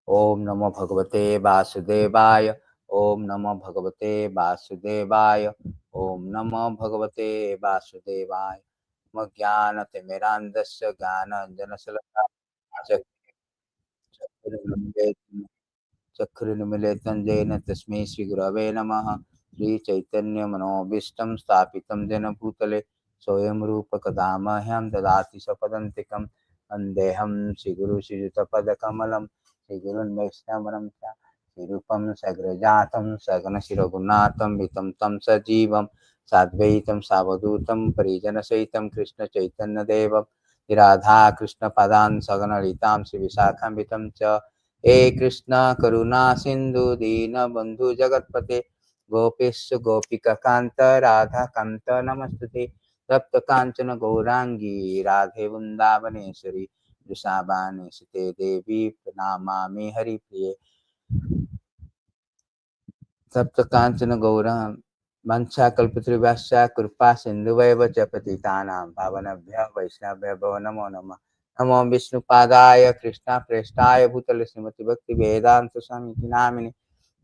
Om Namo Bhagavate Vasudevaya. Om Namo Bhagavate Vasudevaya. Om Namo Bhagavate Vasudevaya. Magyana Timirandasya Gana Janasala Chakrinumile Jena Tasme Sri Gurave Namaha. Sri Chaitanya Manobishtam Stapitam Jena Bhutale Soyam Rupa Kadamahyam Dadati Sapadantikam Andeham Sri Guru Sri Tapada Kamalam Sri Gurun Vaishnavanam Sri Rupam Sagrajatam Sagana Shiragunatam Vitam Tam Sajivam Sadvaitam Savadutam Parijana Saitam Krishna Chaitanya Devam Radha Krishna Padan Sagana Ritam Sri Visakham Vitam Cha हे कृष्णा करुणा सिंधु दीन बंधु जगतपते गोपेश गोपिका कांत राधा कांत नमस्तुते तप्त कांचन गौरांगी राधे वृंदावनेश्वरी वृषावानेश्वते देवी प्रणमामि हरिप्रिये तप्त कांचन गौरां वंशाकल्पतरुभ्यश्च कृपा सिन्धुवैव च पतितानां पावनेभ्यः वैष्णवेभ्यो नमो नमः नमो विष्णुपादाय कृष्णा प्रेष्ठाय भूतले श्रीमति भक्ति वेदांत स्वामी नामिने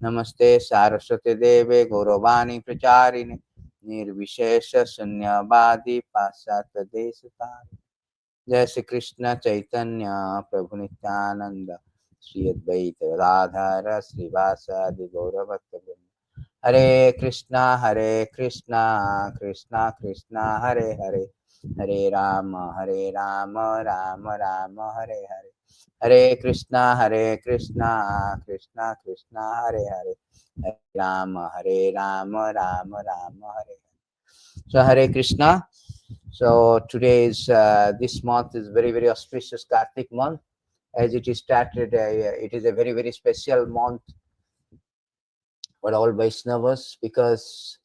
नमस्ते सारस्वती देवे गौरवाणी प्रचारिणे निर्विशेष शून्यवादी पाश्चात्य देशतारिणे जय श्री कृष्ण चैतन्य प्रभु नित्यानंद श्री अद्वैत राधार श्रीवासादि गौरभक्तवृंद हरे Krishna Krishna Krishna Hare Hare Hare Ram Ram Ram Hare Hare Hare Krishna Krishna Krishna Hare Hare Hare Ram Ram Hare Hare so Hare Krishna. So today is this month is very auspicious Kartik month as it is started. It is a very special month for all Vaishnavas because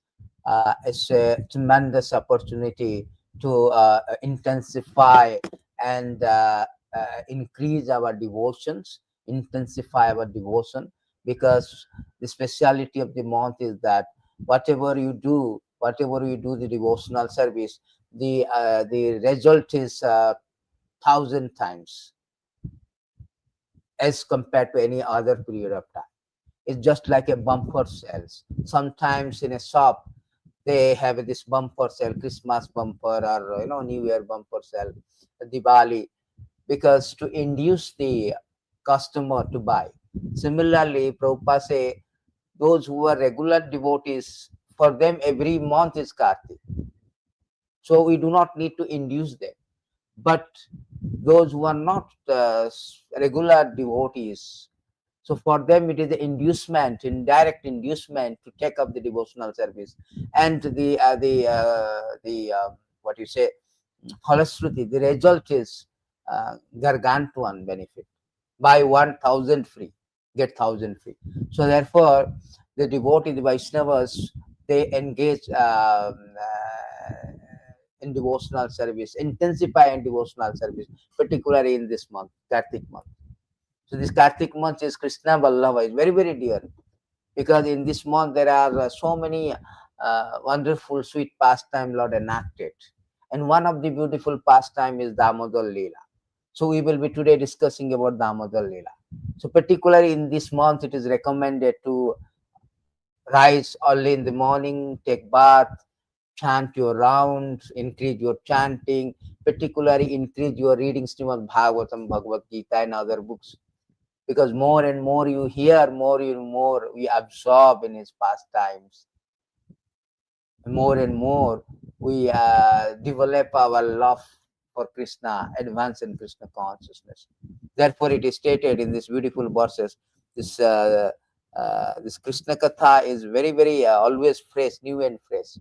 it's a tremendous opportunity to intensify and increase our devotions, intensify our devotion, because the speciality of the month is that whatever you do the devotional service, the result is 1,000 times as compared to any other period of time. It's just like a bumper sales. Sometimes in a shop, they have this bumper sale, Christmas bumper or New Year bumper sale, Diwali, because to induce the customer to buy. Similarly, Prabhupada say those who are regular devotees, for them every month is Kartik. So we do not need to induce them. But those who are not regular devotees, so for them it is the inducement, indirect inducement to take up the devotional service, and the what you say, Falashruti, the result is gargantuan benefit. Buy 1,000 free, get 1,000 free. So therefore, the devotee, the Vaishnavas, they engage in devotional service, intensify in devotional service, particularly in this month, Kartik month. So this Kartik month is Kṛṣṇa Vallabha, is very dear, because in this month there are so many wonderful sweet pastime Lord enacted, and one of the beautiful pastime is Damodara Lila. So we will be today discussing about Damodara Lila. So particularly in this month, it is recommended to rise early in the morning, take bath, chant your rounds, increase your chanting, particularly increase your reading Srimad Bhagavatam, Bhagavad Gita and other books. Because more and more you hear, more and more we absorb in his pastimes. More and more we develop our love for Kṛṣṇa, advance in Kṛṣṇa consciousness. Therefore, it is stated in this beautiful verses, this Kṛṣṇa Katha is very always fresh, new and fresh.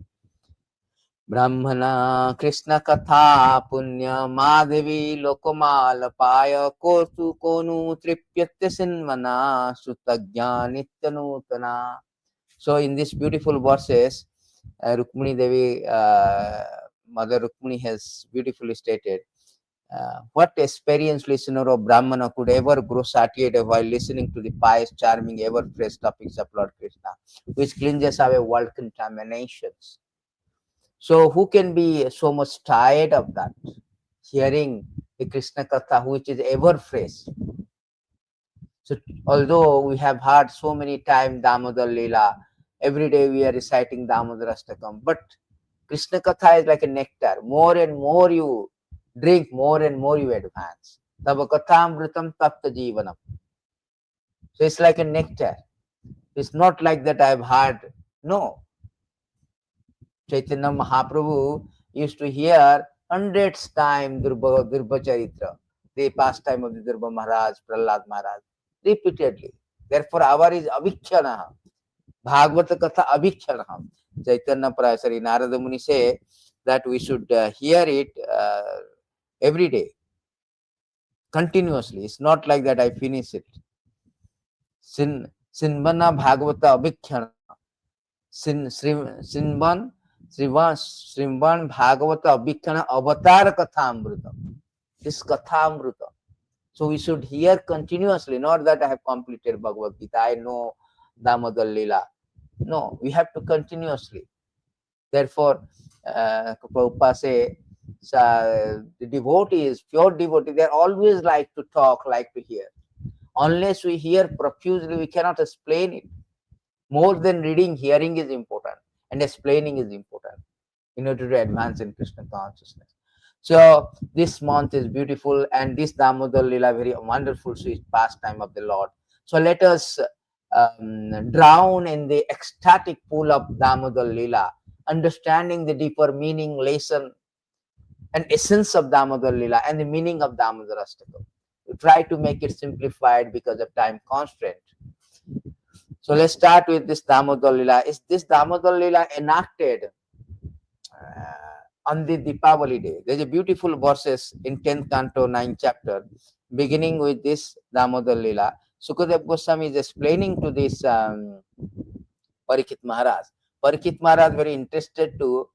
Brahmana Krishna Katha Punya Madhavi Lokomal Paya Kotu Konu Tripyatya Sinmana Sutagya Nityanutana. So in this beautiful verses, Rukmini Devi, Mother Rukmini has beautifully stated, what experienced listener of Brahmana could ever grow satiated while listening to the pious, charming, ever fresh topics of Lord Kṛṣṇa, which cleanses away world contaminations. So who can be so much tired of that? Hearing the Kṛṣṇa Katha, which is ever fresh. So although we have heard so many times Damodara Lila, every day we are reciting Damodarāṣṭakam, but Krishna Katha is like a nectar. More and more you drink, more and more you advance. Tava kathamritam tapta jivanam. So it's like a nectar. It's not like that I've heard. No. Chaitanya Mahaprabhu used to hear hundreds times Durba Charitra, the pastime of the Durba Maharaj, Prahlad Maharaj, repeatedly. Therefore, our is avikshana. Bhagavata Katha avikshana. Chaitanya Prasari Narada Muni say that we should hear it every day, continuously. It's not like that I finish it. Sinbana Bhagavata avikshana. Sinban Srivan Bhagavata Abhikkhana Avatar Kathamrita. This Kathamrita. So we should hear continuously, not that I have completed Bhagavad Gita, I know Damodara Lila. No, we have to continuously. Therefore, Prabhupada say, the devotees, pure devotees, they always like to talk, like to hear. Unless we hear profusely, we cannot explain it. More than reading, hearing is important, and explaining is important in order to advance in Krishna consciousness. So this month is beautiful, and this Damodara Lila, very wonderful sweet pastime of the Lord. So let us drown in the ecstatic pool of Damodara Lila, understanding the deeper meaning, lesson, and essence of Damodara Lila and the meaning of Damodarāṣṭakam. We try to make it simplified because of time constraint. So let's start with this Damodara Lila. Is this Damodara Lila enacted on the Deepavali day? There's a beautiful verses in 10th canto, 9th chapter, beginning with this Damodara Lila. Sukadeva Goswami is explaining to this Parīkṣit Maharaj. Parīkṣit Maharaj very interested to,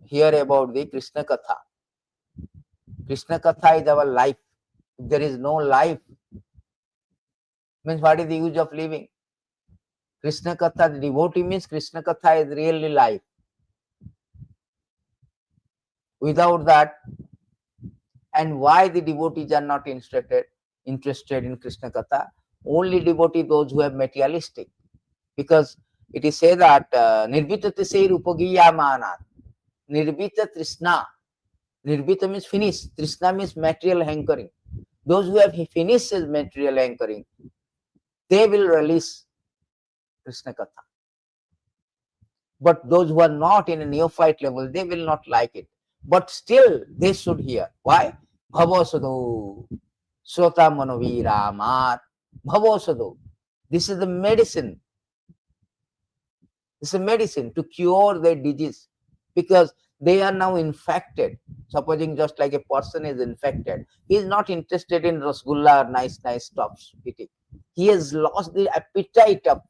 hear about the Krishna Katha. Krishna Katha is our life. If there is no life, means what is the use of living? Krishna Katha, the devotee means Krishna Katha is really life. Without that, and why the devotees are not interested in Krishna Katha? Only devotee those who have materialistic. Because it is said that Nirbhita Tisai Rupagiya Manat. Nirbhita Trishna. Nirbhita means finished. Trishna means material hankering. Those who have finished his material hankering, they will release Krishna Katha. But those who are not in a neophyte level, they will not like it. But still, they should hear. Why? Bhavosado, Sota Manovira Mat, Bhavosado. This is the medicine. This is a medicine to cure their disease, because they are now infected. Supposing just like a person is infected, he is not interested in rasgulla or nice stuff eating. He has lost the appetite of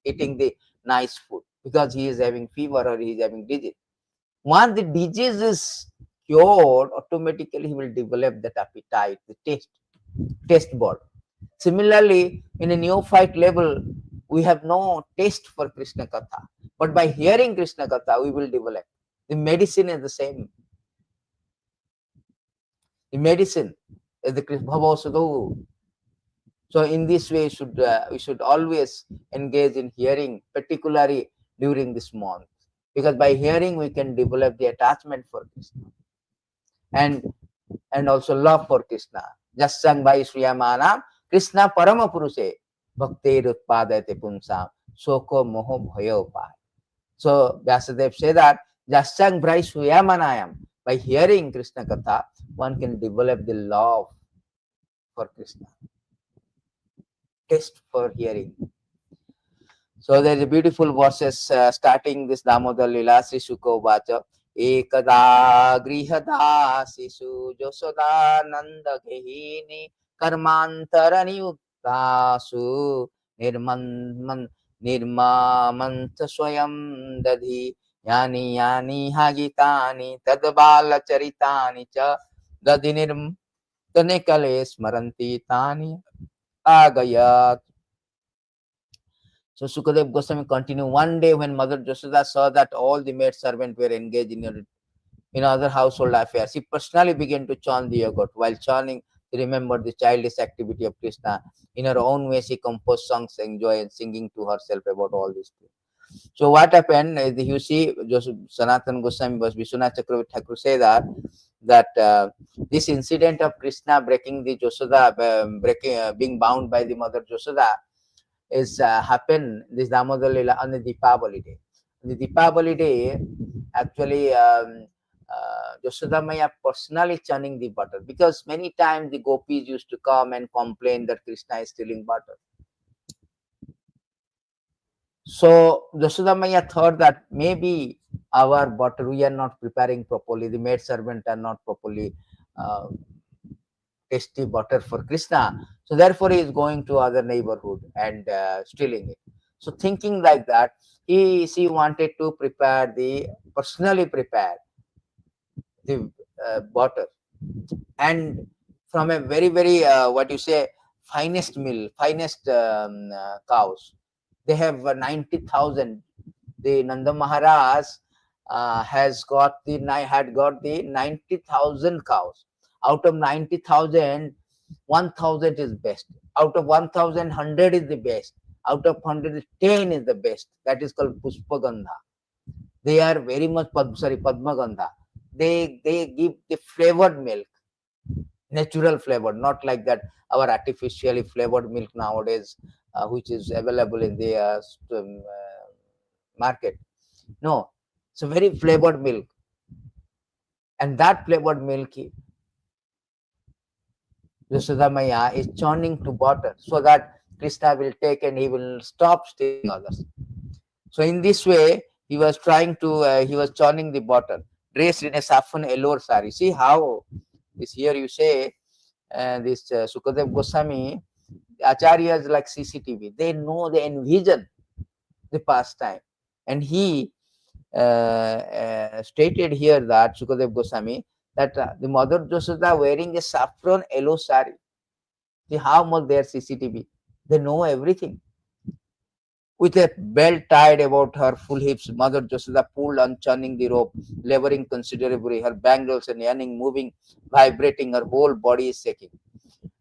eating the nice food because he is having fever or he is having disease. Once the disease is cured, automatically he will develop that appetite, the taste bud. Similarly, in a neophyte level, we have no taste for Krishna Katha. But by hearing Krishna Katha, we will develop. The medicine is the same. The medicine is the Bhavosado. So in this way, we should always engage in hearing, particularly during this month. Because by hearing, we can develop the attachment for Krishna. And also love for Krishna. Jasyang vai sriyamanam Krishna parama purushe bhaktir utpadayate punsam soko moho bhayo pai. So Vyasadeva said that Jasyang vai sriyamanayam, by hearing Krishna Katha, one can develop the love for Krishna. Taste for hearing. So there is a beautiful verses starting this Damodara Lila. Sri Shuka Vacha Ekada Grihada Sisu Josoda Nanda Gehini Karmantarani Uktasu Nirmamanta Swayam Dadhi Yani Hagitani Tadbala Charitani Cha Dadinirm Tanekale Smaranti Tani Agayat. So Sukadeva Goswami continue. One day when Mother Jasoda saw that all the maid servants were engaged in other household affairs, she personally began to churn the yogurt. While churning She remembered the childish activity of Kṛṣṇa. In her own way, she composed songs, enjoy and singing to herself about all these things. So what happened is, you see, Joseph Sanatana Goswami was Vishwanath Chakravarti Thakur say that this incident of Kṛṣṇa breaking the Yashoda, being bound by the mother Yashoda, is happened this Damodara Lila on the Deepavali day. The Deepavali day, actually, Yashoda Maya personally churning the butter, because many times the gopis used to come and complain that Kṛṣṇa is stealing butter. So Yashoda Maya thought that maybe our butter we are not preparing properly, the maid servant are not properly tasty butter for Kṛṣṇa. So therefore he is going to other neighborhood and stealing it. So thinking like that, she wanted to personally prepare the butter, and from a very, very what you say, finest cows. They have 90,000. The Nanda Maharaj had got the 90,000 cows. Out of 90,000, 1,000 is best. Out of 1,000, 100 is the best. Out of 100, 10 is the best. That is called Puspagandha. They are very much Padmagandha. They give the flavored milk, natural flavor, not like that our artificially flavored milk nowadays, which is available in the market. No, it's a very flavored milk, and that flavored milk, Yashoda Maya is churning to butter so that Kṛṣṇa will take and he will stop stealing others. So in this way, he was trying to, he was churning the butter, dressed in a saffron yellow sari. See how this here you say, this Sukadev Goswami, Acharyas like CCTV, they know, they envision the pastime. And he stated here that Sukadev Goswami, that the mother Yashoda wearing a saffron yellow sari. See how much they are CCTV. They know everything. With a belt tied about her full hips, mother Yashoda pulled on, churning the rope, laboring considerably. Her bangles and earring moving, vibrating, her whole body is shaking.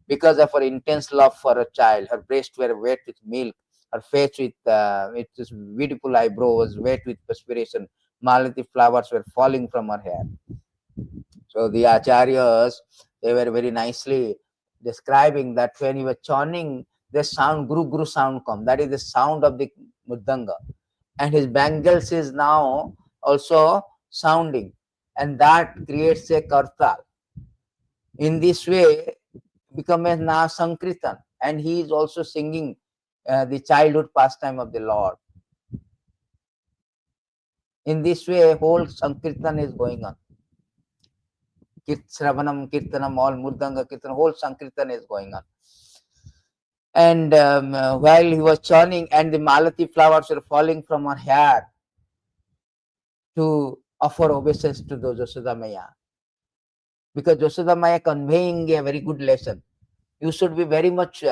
Because of her intense love for her child, her breasts were wet with milk, her face with its beautiful eyebrow was wet with perspiration. Malati flowers were falling from her hair. So the acharyas, they were very nicely describing that when he was churning, the sound, guru sound come. That is the sound of the mridanga. And his bangles is now also sounding. And that creates a kartal. In this way, become a na sankirtan. And he is also singing the childhood pastime of the Lord. In this way, whole sankirtan is going on. Sravanam, Kirtanam, all Murdanga, Kirtan, whole Sankirtan is going on. And while he was churning, and the Malati flowers were falling from her hair to offer obeisance to the Yashoda Maya. Because Yashoda Maya conveying a very good lesson. You should be very much,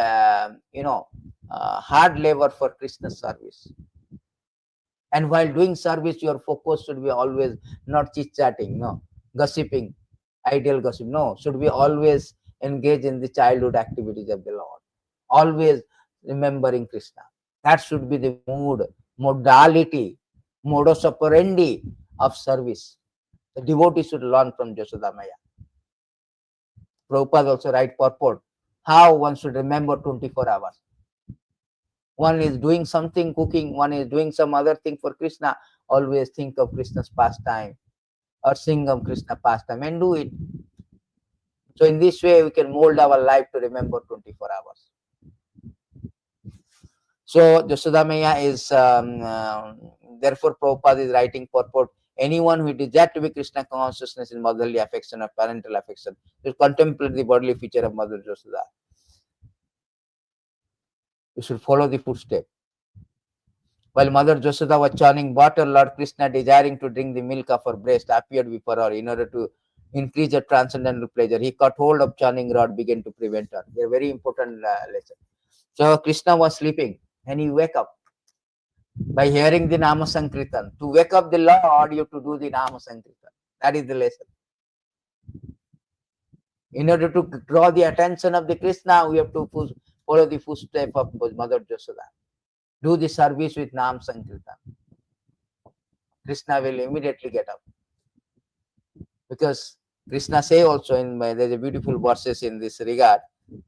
hard labor for Krishna's service. And while doing service, your focus should be always not chit-chatting, no, gossiping, ideal gossip. No, should be always engage in the childhood activities of the Lord. Always remembering Kṛṣṇa. That should be the modality, modus operandi of service. The devotee should learn from Yashoda Maya. Prabhupada also write purport how one should remember 24 hours. One is doing something, cooking, one is doing some other thing for Kṛṣṇa. Always think of Kṛṣṇa's pastime or sing of Kṛṣṇa pastime and do it. So in this way, we can mold our life to remember 24 hours. So Yashoda Maya is, therefore Prabhupada is writing purport, anyone who desires to be Kṛṣṇa consciousness in motherly affection or parental affection will contemplate the bodily feature of Mother Yashoda. You should follow the footstep. While Mother Yashoda was churning butter, Lord Kṛṣṇa, desiring to drink the milk of her breast, appeared before her in order to increase her transcendental pleasure. He caught hold of churning rod, began to prevent her. They are very important lesson. So Kṛṣṇa was sleeping and he wake up by hearing the Nama Sankirtan. To wake up the Lord, you have to do the Nama Sankirtan. That is the lesson. In order to draw the attention of the Krishna, we have to follow the footstep of Mother Yashoda. Do the service with Nam Sankirtan. Krishna will immediately get up. Because Krishna say also there's a beautiful verses in this regard,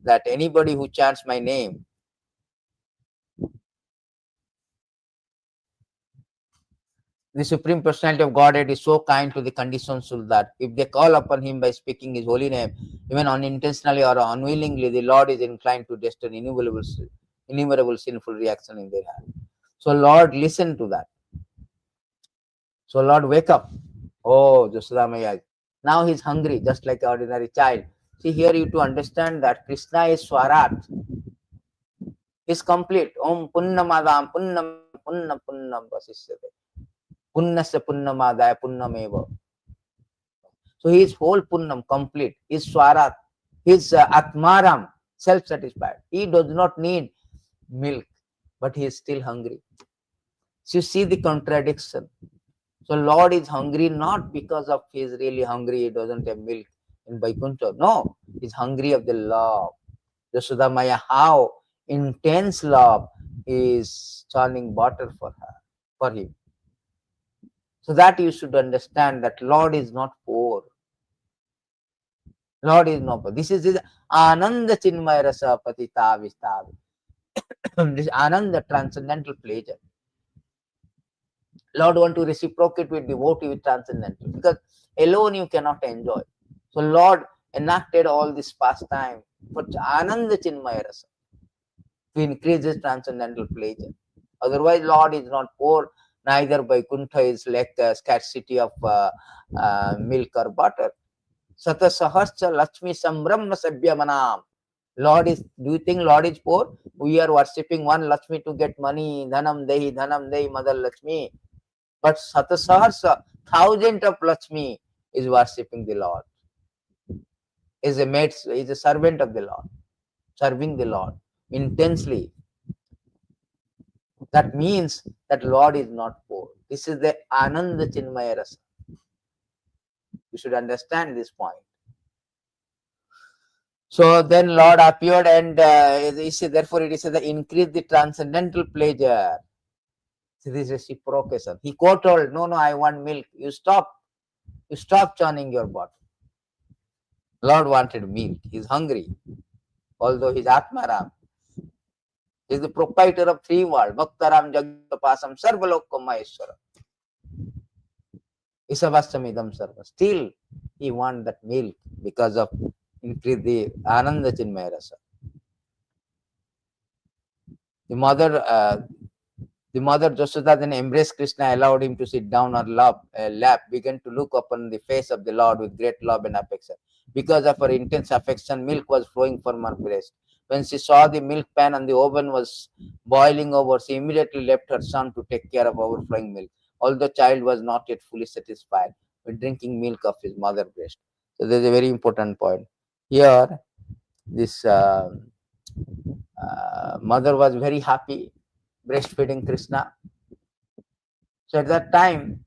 that anybody who chants my name, the Supreme Personality of Godhead is so kind to the conditioned soul that if they call upon him by speaking his holy name, even unintentionally or unwillingly, the Lord is inclined to destroy innumerable sinful reaction in their heart. So Lord, listen to that. So Lord, wake up. Oh, Yasodamaya. Now he's hungry, just like an ordinary child. See, here you to understand that Krishna is Swarat. Is complete. Om Punnamadam Punnam Punnam Punnam Vasisyate. Punnasya Punnamadaya Punnameva. So he is whole Punnam, complete. He is Swarat. He is Atmaram, self-satisfied. He does not need milk, but he is still hungry. So you see the contradiction. So Lord is hungry not because of he is really hungry, he doesn't have milk in Vaikuntha. No, he's hungry of the love. Yasodamaya, how intense love is churning butter for her, for him. So that you should understand that Lord is not poor. Lord is not poor. This is his Ananda Chinmaya Rasa Patita Vistav. This Ananda, transcendental pleasure. Lord want to reciprocate with devotee with transcendental, because alone you cannot enjoy. So Lord enacted all this pastime for Ananda Chinmaya Rasa to increase his transcendental pleasure. Otherwise, Lord is not poor, neither Vaikuntha is like scarcity of milk or butter. Sata Sahascha Lakshmi Sambrahma Sabhyamanam. Lord is, do you think Lord is poor? We are worshipping one Lakshmi to get money, Dhanam Dehi, Mother Lakshmi. But Satasahasra, thousand of Lakshmi is worshipping the Lord. Is a maid, is a servant of the Lord, serving the Lord intensely. That means that Lord is not poor. This is the Ananda Chinmaya Rasa. You should understand this point. So then Lord appeared, and therefore it is the increase the transcendental pleasure. So this is reciprocation. He told, no, I want milk. You stop churning your bottle. Lord wanted milk. He's hungry. Although he's Atmaram. He's the proprietor of three worlds. Bhaktaram Jagatapasam Sarvalokam Maheshwara. Isavastamidam Sarva. Still, he wants that milk because of increase the Ananda Chinmaya Rasa. The mother Yashoda then embraced Krishna, allowed him to sit down on lap, began to look upon the face of the Lord with great love and affection. Because of her intense affection, milk was flowing from her breast. When she saw the milk pan and the oven was boiling over, she immediately left her son to take care of overflowing milk. Although the child was not yet fully satisfied with drinking milk of his mother's breast. So there's a very important point. Here, this mother was very happy breastfeeding Kṛṣṇa. So at that time,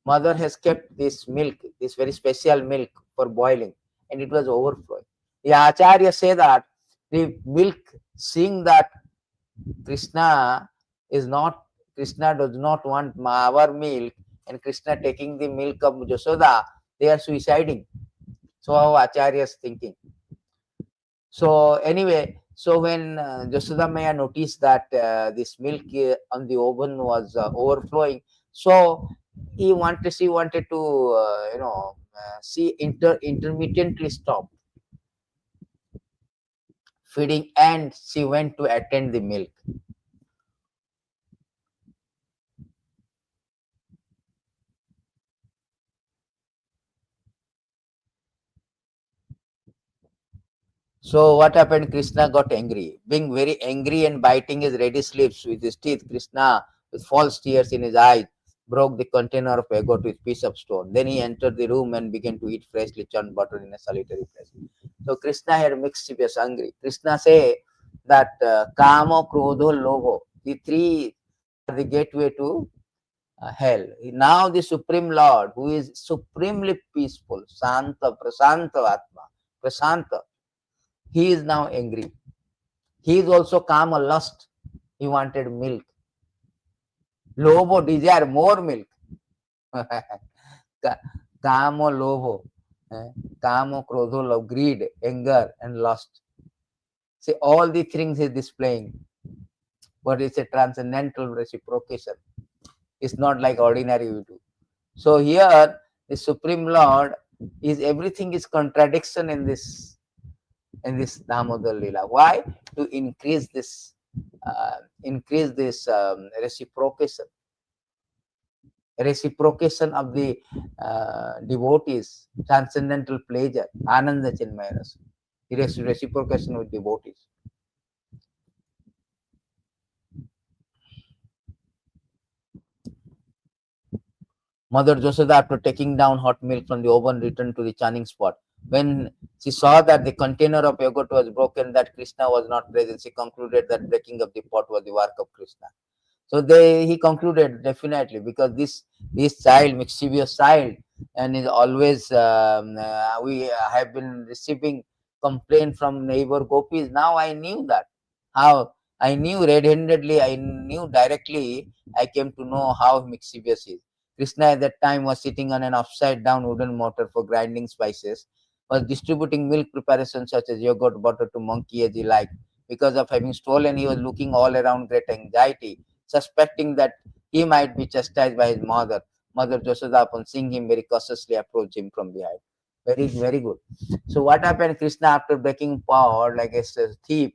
mother has kept this milk, this very special milk for boiling, and it was overflowing. The Acharya say that the milk, seeing that Kṛṣṇa does not want our milk, and Kṛṣṇa taking the milk of Yashoda, they are suiciding. So how Acharya is thinking. So anyway, so when Yashoda Maya noticed that this milk on the oven was overflowing, so she wanted to she intermittently stopped feeding, and she went to attend the milk. So what happened? Kṛṣṇa got angry. Being very angry and biting his reddish lips with his teeth, Kṛṣṇa, with false tears in his eyes, broke the container of agate with a piece of stone. Then he entered the room and began to eat freshly churned butter in a solitary place. So Kṛṣṇa had mischievous angry. Kṛṣṇa say that Kamo, Krodho, Lobho, the three are the gateway to hell. Now the Supreme Lord, who is supremely peaceful, Santa, Prasanta Atma, Prashanta. He is now angry. He is also kama, lust. He wanted milk. Lobo, desire more milk. Kamo, lobo. Kamo, krodho, love, greed, anger, and lust. See, all the things he is displaying. But it's a transcendental reciprocation. It's not like ordinary we do. So here, the Supreme Lord is everything is contradiction in this Damodara Lila. Why? To increase this reciprocation of the devotees, transcendental pleasure, Ananda Chinmaya Rasa, reciprocation with devotees. Mother Yashoda, after taking down hot milk from the oven, returned to the churning spot. When she saw that the container of yogurt was broken, that Kṛṣṇa was not present, she concluded that breaking of the pot was the work of Kṛṣṇa. So he concluded definitely, because this child, mischievous child, and is always we have been receiving complaint from neighbor gopis. Now I knew that, how I knew red-handedly, I knew directly, I came to know how mischievous he is. Kṛṣṇa at that time was sitting on an upside down wooden mortar for grinding spices, was distributing milk preparations such as yogurt, butter to monkey as he liked. Because of having stolen, he was looking all around great anxiety, suspecting that he might be chastised by his mother. Mother Yashoda, upon seeing him, very cautiously approached him from behind. Very, very good. So what happened? Kṛṣṇa, after breaking power like a thief,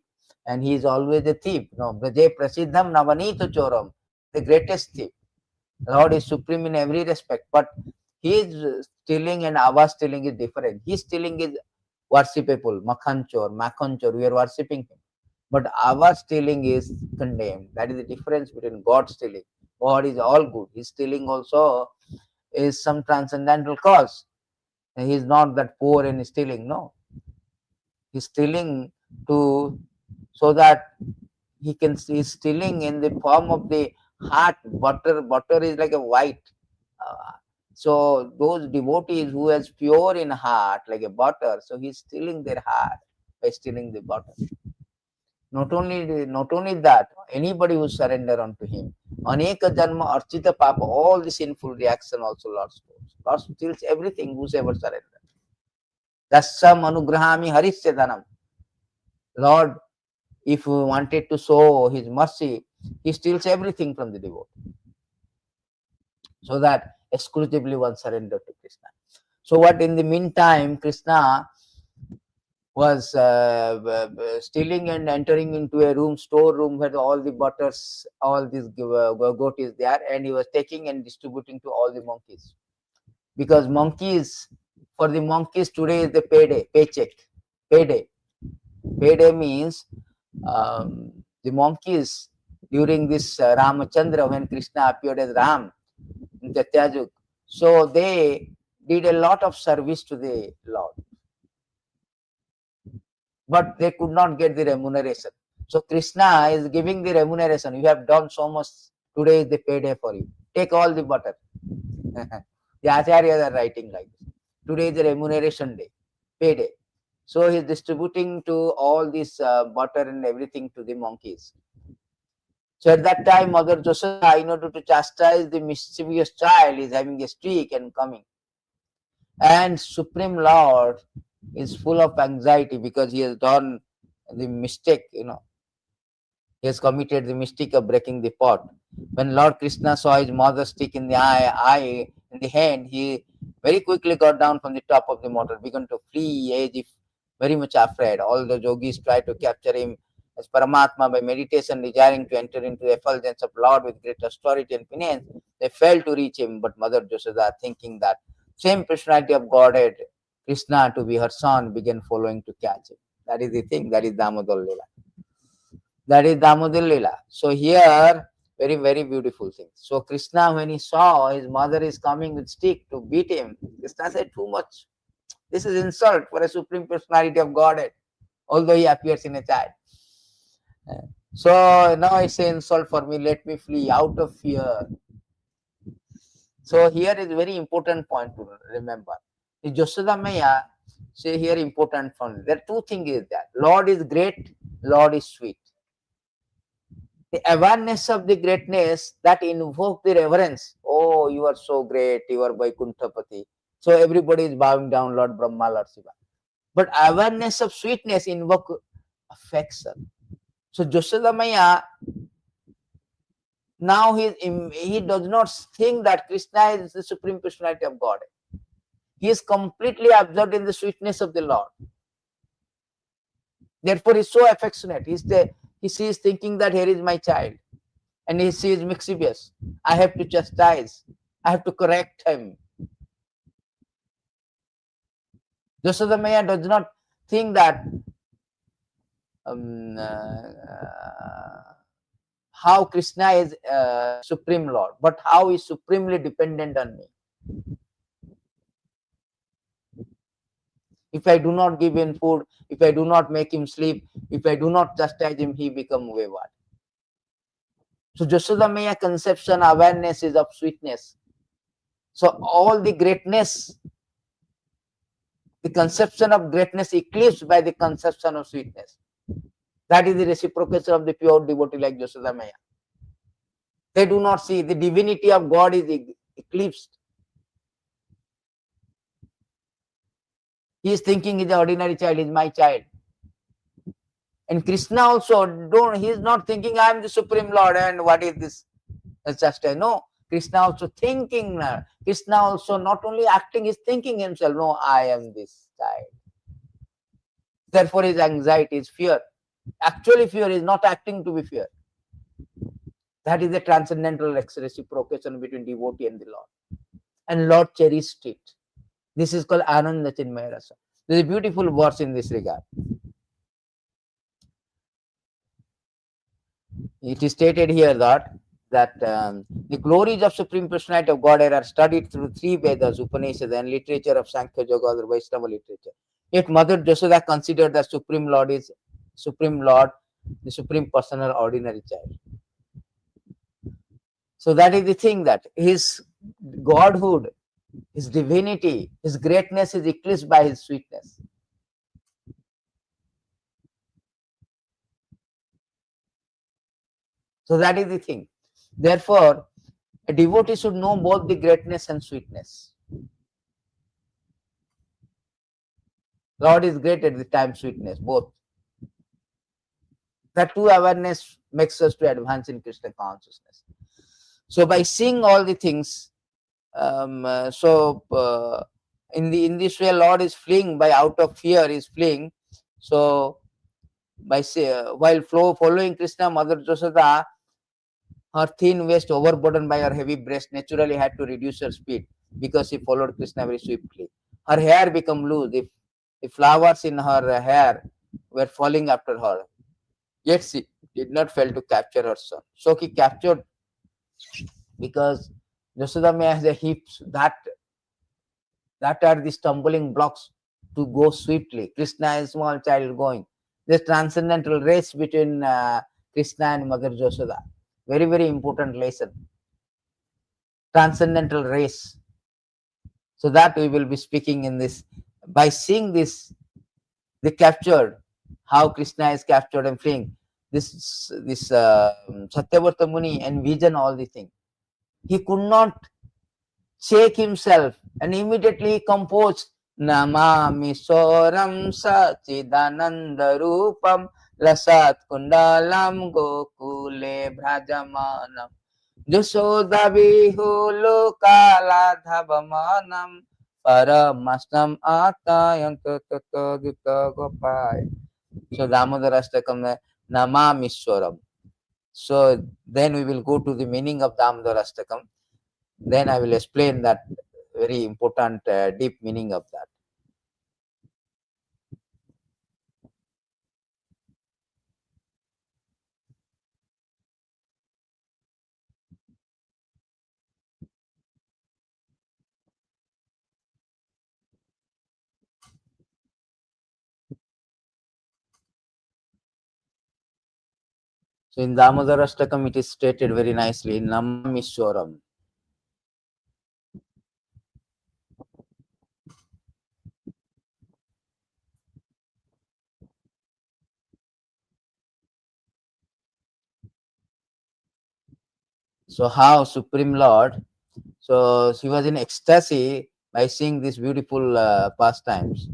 and he is always a thief. No, Braje Prasiddham Navanito Choram, the greatest thief. Lord is supreme in every respect, but his stealing and our stealing is different. His stealing is worshipable, Makhanchor, we are worshipping him. But our stealing is condemned. That is the difference between God stealing. God is all good. His stealing also is some transcendental cause. He is not that poor in stealing, no. He's stealing so that he's stealing in the form of the heart. Butter is like a white. So those devotees who is pure in heart, like a butter, so he's stealing their heart by stealing the butter. Not only that, anybody who surrender unto him, aneka janma archita papa, all the sinful reaction also Lord steals. Lord steals everything whosoever surrender. Dassam anugrahami hariṇā. Lord, if we wanted to show his mercy, he steals everything from the devotee, so that exclusively one surrender to Kṛṣṇa. So what in the meantime, Kṛṣṇa was stealing and entering into a storeroom where all the butters, all these goatees there, and he was taking and distributing to all the monkeys. Because for the monkeys today is the paycheck. Payday means the monkeys during this Ramachandra, when Kṛṣṇa appeared as Ram in Satyajug, so they did a lot of service to the Lord, but they could not get the remuneration. So Kṛṣṇa is giving the remuneration. You have done so much. Today is the payday for you. Take all the butter. The Acharyas are writing like this. Today is the remuneration day, payday. So he is distributing to all this butter and everything to the monkeys. So at that time, Mother Yashoda, in order to chastise the mischievous child, is having a streak and coming. And Supreme Lord is full of anxiety because he has done the mistake, He has committed the mistake of breaking the pot. When Lord Kṛṣṇa saw his mother's stick in the eye, in the hand, he very quickly got down from the top of the mortar, began to flee as if very much afraid. All the yogis tried to capture him as Paramatma by meditation, desiring to enter into the effulgence of Lord with great austerity and penance. They failed to reach him, but Mother Yashoda, thinking that same personality of Godhead, Kṛṣṇa to be her son, began following to catch him. That is the thing. That is Damodara Lila. That is Damodara Lila. So here, very, very beautiful thing. So Kṛṣṇa, when he saw his mother is coming with stick to beat him, Kṛṣṇa said, too much. This is insult for a Supreme Personality of Godhead, although he appears in a child. So now it's an insult for me. Let me flee out of fear. So here is a very important point to remember. The Yashoda Maya say here important fun. There are two things is that Lord is great, Lord is sweet. The awareness of the greatness that invoke the reverence. Oh, you are so great, you are Vaikuntapati. So everybody is bowing down, Lord Brahma, Lord Śiva. But awareness of sweetness invoke affection. So Yashoda Maya, now he does not think that Kṛṣṇa is the Supreme Personality of God. He is completely absorbed in the sweetness of the Lord. Therefore, he is so affectionate. He is thinking that here is my child, and he sees mischievous. I have to chastise. I have to correct him. Yashoda Maya does not think that how Kṛṣṇa is Supreme Lord, but how he is supremely dependent on me. If I do not give him food, if I do not make him sleep, if I do not chastise him, he becomes wayward. So Yashoda Maya conception, awareness is of sweetness. So all the greatness, the conception of greatness eclipsed by the conception of sweetness. That is the reciprocation of the pure devotee like Yashoda Maya. They do not see the divinity of God is eclipsed. He is thinking is the ordinary child, is my child. And Kṛṣṇa also he is not thinking I am the Supreme Lord and what is this? It's just no. Kṛṣṇa also thinking. Kṛṣṇa also not only acting, he is thinking himself. No, I am this child. Therefore, his anxiety is fear. Actually, fear is not acting to be fear. That is the transcendental reciprocation between devotee and the Lord. And Lord cherished it. This is called Ananda Chinmaya Rasa. There is a beautiful verse in this regard. It is stated here that the glories of Supreme Personality of Godhead are studied through three Vedas, Upanishads, and literature of Sankhya Yoga or Vaishnava literature. Yet Mother Yashoda considered the Supreme Lord, the Supreme Personal Ordinary Child. So that is the thing, that his godhood, his divinity, his greatness is eclipsed by his sweetness. So that is the thing. Therefore, a devotee should know both the greatness and sweetness. Lord is great at the time, sweetness, both. That two awareness makes us to advance in Krishna consciousness. So by seeing all the things, in this way, Lord is fleeing by out of fear, is fleeing. So while following Kṛṣṇa, Mother Yashoda, her thin waist overburdened by her heavy breast, naturally had to reduce her speed because she followed Kṛṣṇa very swiftly. Her hair became loose. The flowers in her hair were falling after her. Yet she did not fail to capture her son. So he captured, because Yashoda Maya has a hips that are the stumbling blocks to go swiftly. Kṛṣṇa is small child going. This transcendental race between Kṛṣṇa and Mother Yashoda. Very, very important lesson. Transcendental race. So that we will be speaking in this. By seeing this, they captured how Kṛṣṇa is captured and fleeing. This Satyavarta Muni envisioned all the things. He could not check himself, and immediately he composed Namami Soram Sachidananda Rupam Lasat Kundalam Gokule Bhrajamanam Yashoda Vihulo Kala Dhavamanam Paramastam Atayam Tatatadita Gopai. So Damodarāṣṭakam Namamiswaram. So then we will go to the meaning of Damodarāṣṭakam. Then I will explain that very important deep meaning of that. So in Damodarāṣṭakam it is stated very nicely, Namamiswaram. So how Supreme Lord, so she was in ecstasy by seeing these beautiful pastimes.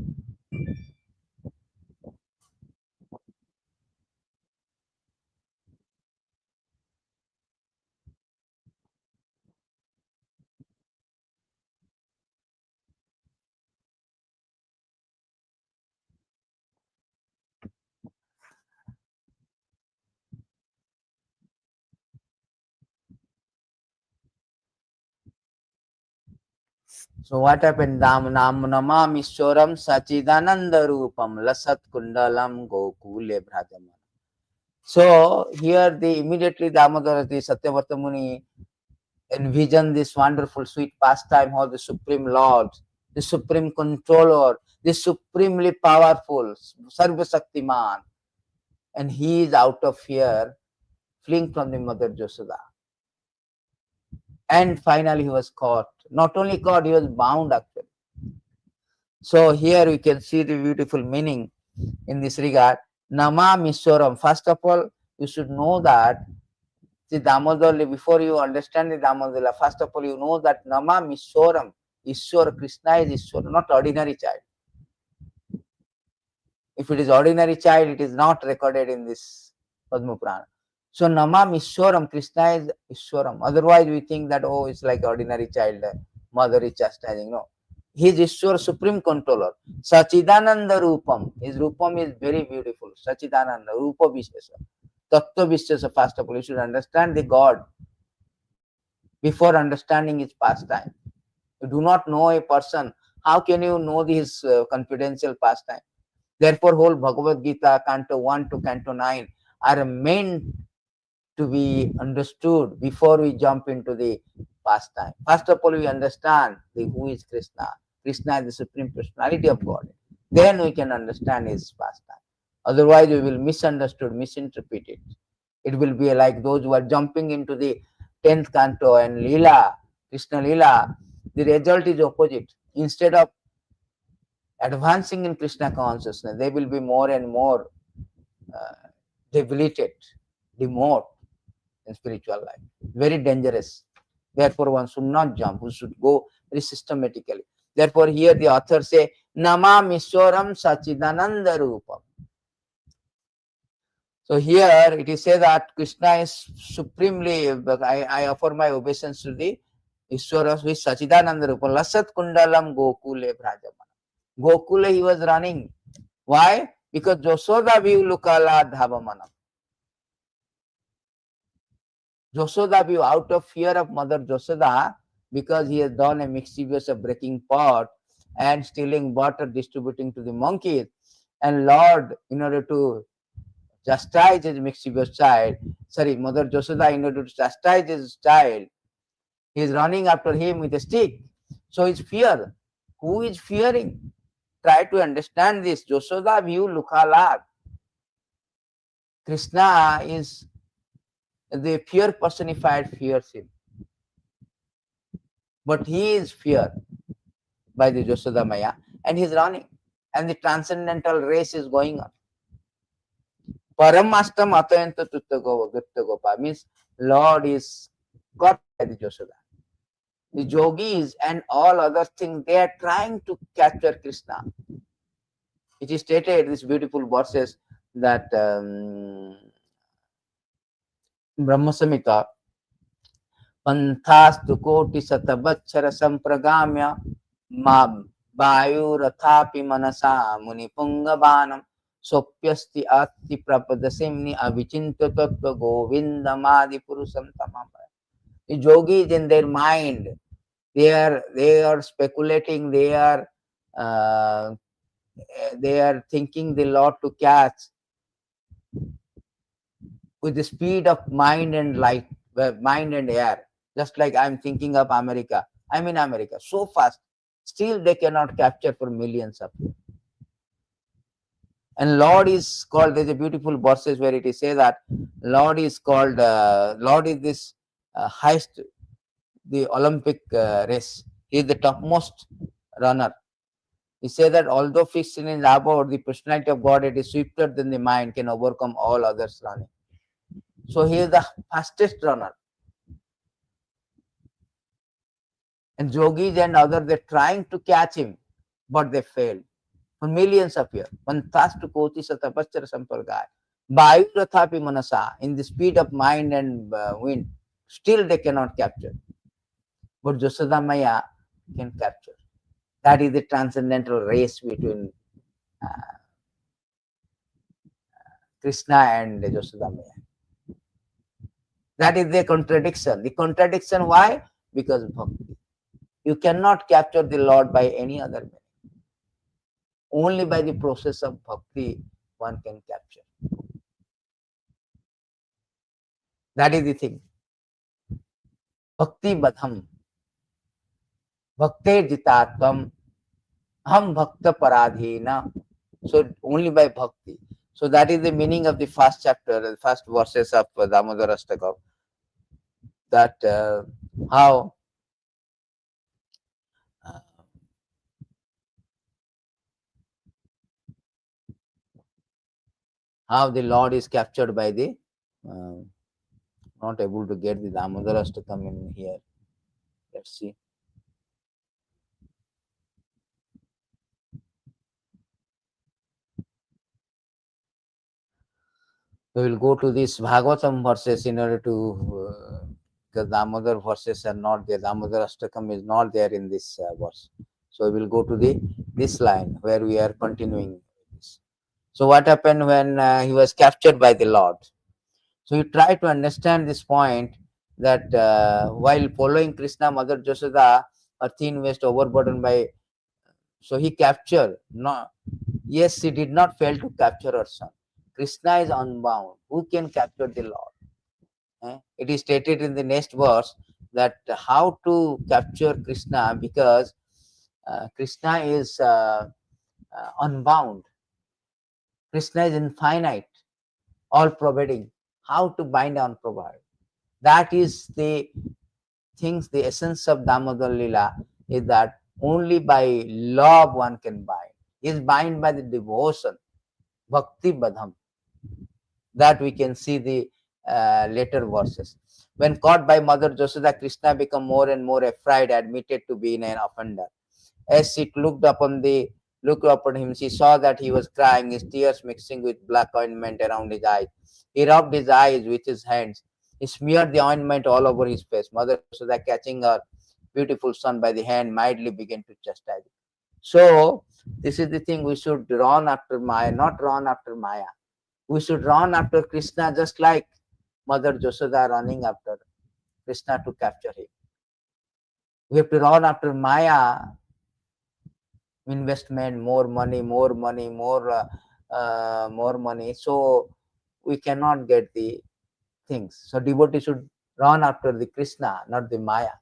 So what happened? Namamishwaram Sachidananda Rupam Lasat Kundalam Gokule Bhradama. So here the immediately Damodara, the Satyavarta Muni envisioned this wonderful sweet pastime how the Supreme Lord, the Supreme Controller, the supremely powerful Sarva Shaktiman, and he is out of fear fleeing from the mother Josoda. And finally he was caught. Not only caught, he was bound actually. So here we can see the beautiful meaning in this regard. Nama Miswaram. First of all, you should know that the Damodara, before you understand the Damodara, first of all, you know that Nama Miswaram, Ishwar, Kṛṣṇa is Ishwar, not ordinary child. If it is ordinary child, it is not recorded in this Padma Purana. So Nama Miswaram, Kṛṣṇa is Ishwaram. Otherwise, we think that, oh, it's like ordinary child, mother is chastising. No. He is Ishwar, supreme controller. Sachidananda Rupam. His Rupam is very beautiful. Sachidananda, Rupa Vishesa. Tattva Vishesa, first of all. You should understand the God before understanding his pastime. You do not know a person. How can you know his confidential pastime? Therefore, whole Bhagavad Gita, Canto 1 to Canto 9 are meant to be understood before we jump into the pastime. First of all, we understand who is Kṛṣṇa. Kṛṣṇa is the Supreme Personality of Godhead. Then we can understand his pastime. Otherwise, we will misunderstood, misinterpret it. It will be like those who are jumping into the 10th canto and Lila, Kṛṣṇa Lila. The result is opposite. Instead of advancing in Kṛṣṇa consciousness, they will be more and more debilitated, demoted in spiritual life. Very dangerous. Therefore, one should not jump. One should go very systematically. Therefore, here the author say, Namamishwaram Sachidananda Rupam. So here it is said that Kṛṣṇa is supremely, I offer my obeisance to the Ishwara with Sachidananda Rupam. Lasat Kundalam Gokule Brajamana. Gokule he was running. Why? Because Josoda Viulukala Dhavamanam. Josoda Viu, out of fear of Mother Josoda, because he has done a mischievous of breaking pot and stealing butter, distributing to the monkeys, and Lord, in order to chastise his mischievous child, Mother Josoda, in order to chastise his child, he is running after him with a stick. So it's fear. Who is fearing? Try to understand this. Josoda Viu Lukalat. Kṛṣṇa is the fear personified, fears him. But he is feared by the Josoda Maya and he is running. And the transcendental race is going on. Paramastam Atayanta Tuttagopa means Lord is caught by the Josoda. The yogis and all other things, they are trying to capture Kṛṣṇa. It is stated, these beautiful verses, that Brahma Samhita, Panthastu Koti Satabachara Sampragamya Vayurathapi Manasa Munipungabanam Sopyasti Atti Prapadasimni Avichinta Tattva Govindamadi Purusam Tamam. The yogis in their mind, they are speculating, they are thinking the Lord to catch with the speed of mind and light, mind and air. Just like I'm thinking of America. I'm in America so fast. Still they cannot capture for millions of years. And Lord is called, there's a beautiful verses where it is say that Lord is called, Lord is this highest, the Olympic race. He is the topmost runner. He said that although fixed in his abode, the personality of Godhead is swifter than the mind, can overcome all others running. So he is the fastest runner. And yogis and others, they're trying to catch him, but they failed. For millions of years. Pantastu koti satapachara sampargaya. Vayu rathapi manasa, in the speed of mind and wind, still they cannot capture. But Yashoda Maya can capture. That is the transcendental race between Kṛṣṇa and Yashoda Maya. That is the contradiction. The contradiction, why? Because of bhakti. You cannot capture the Lord by any other way. Only by the process of bhakti one can capture. That is the thing. Bhakti badham. Bhakte jitatvam. Ham bhakta paradhina. So only by bhakti. So that is the meaning of the first chapter, the first verses of Damodarāṣṭakam. That how the Lord is captured by the not able to get the Damodarāṣṭakam in here. Let's see. We will go to these Bhagavatam verses in order to because Damodar verses are not there. Damodarāṣṭakam is not there in this verse. So we will go to this line where we are continuing this. So what happened when he was captured by the Lord? So you try to understand this point that while following Kṛṣṇa, Mother Yashoda, her thin waist overburdened by, so he captured. No, yes, he did not fail to capture her son. Kṛṣṇa is unbound. Who can capture the Lord? It is stated in the next verse that how to capture Kṛṣṇa, because Kṛṣṇa is unbound. Kṛṣṇa is infinite, all providing. How to bind and provide? That is the things, the essence of Damodara Lila is that only by love one can bind. Is bind by the devotion, bhakti badham. That we can see the later verses. When caught by Mother Yashoda, Kṛṣṇa became more and more afraid, admitted to be an offender. As she looked upon him, she saw that he was crying, his tears mixing with black ointment around his eyes. He rubbed his eyes with his hands. He smeared the ointment all over his face. Mother Yashoda, catching her beautiful son by the hand, mildly began to chastise him. So, this is the thing, we should run after Maya, not run after Maya. We should run after Kṛṣṇa just like Mother Yashoda running after Kṛṣṇa to capture him. We have to run after Maya, investment, more money, more money. So we cannot get the things. So devotee should run after the Kṛṣṇa, not the Maya.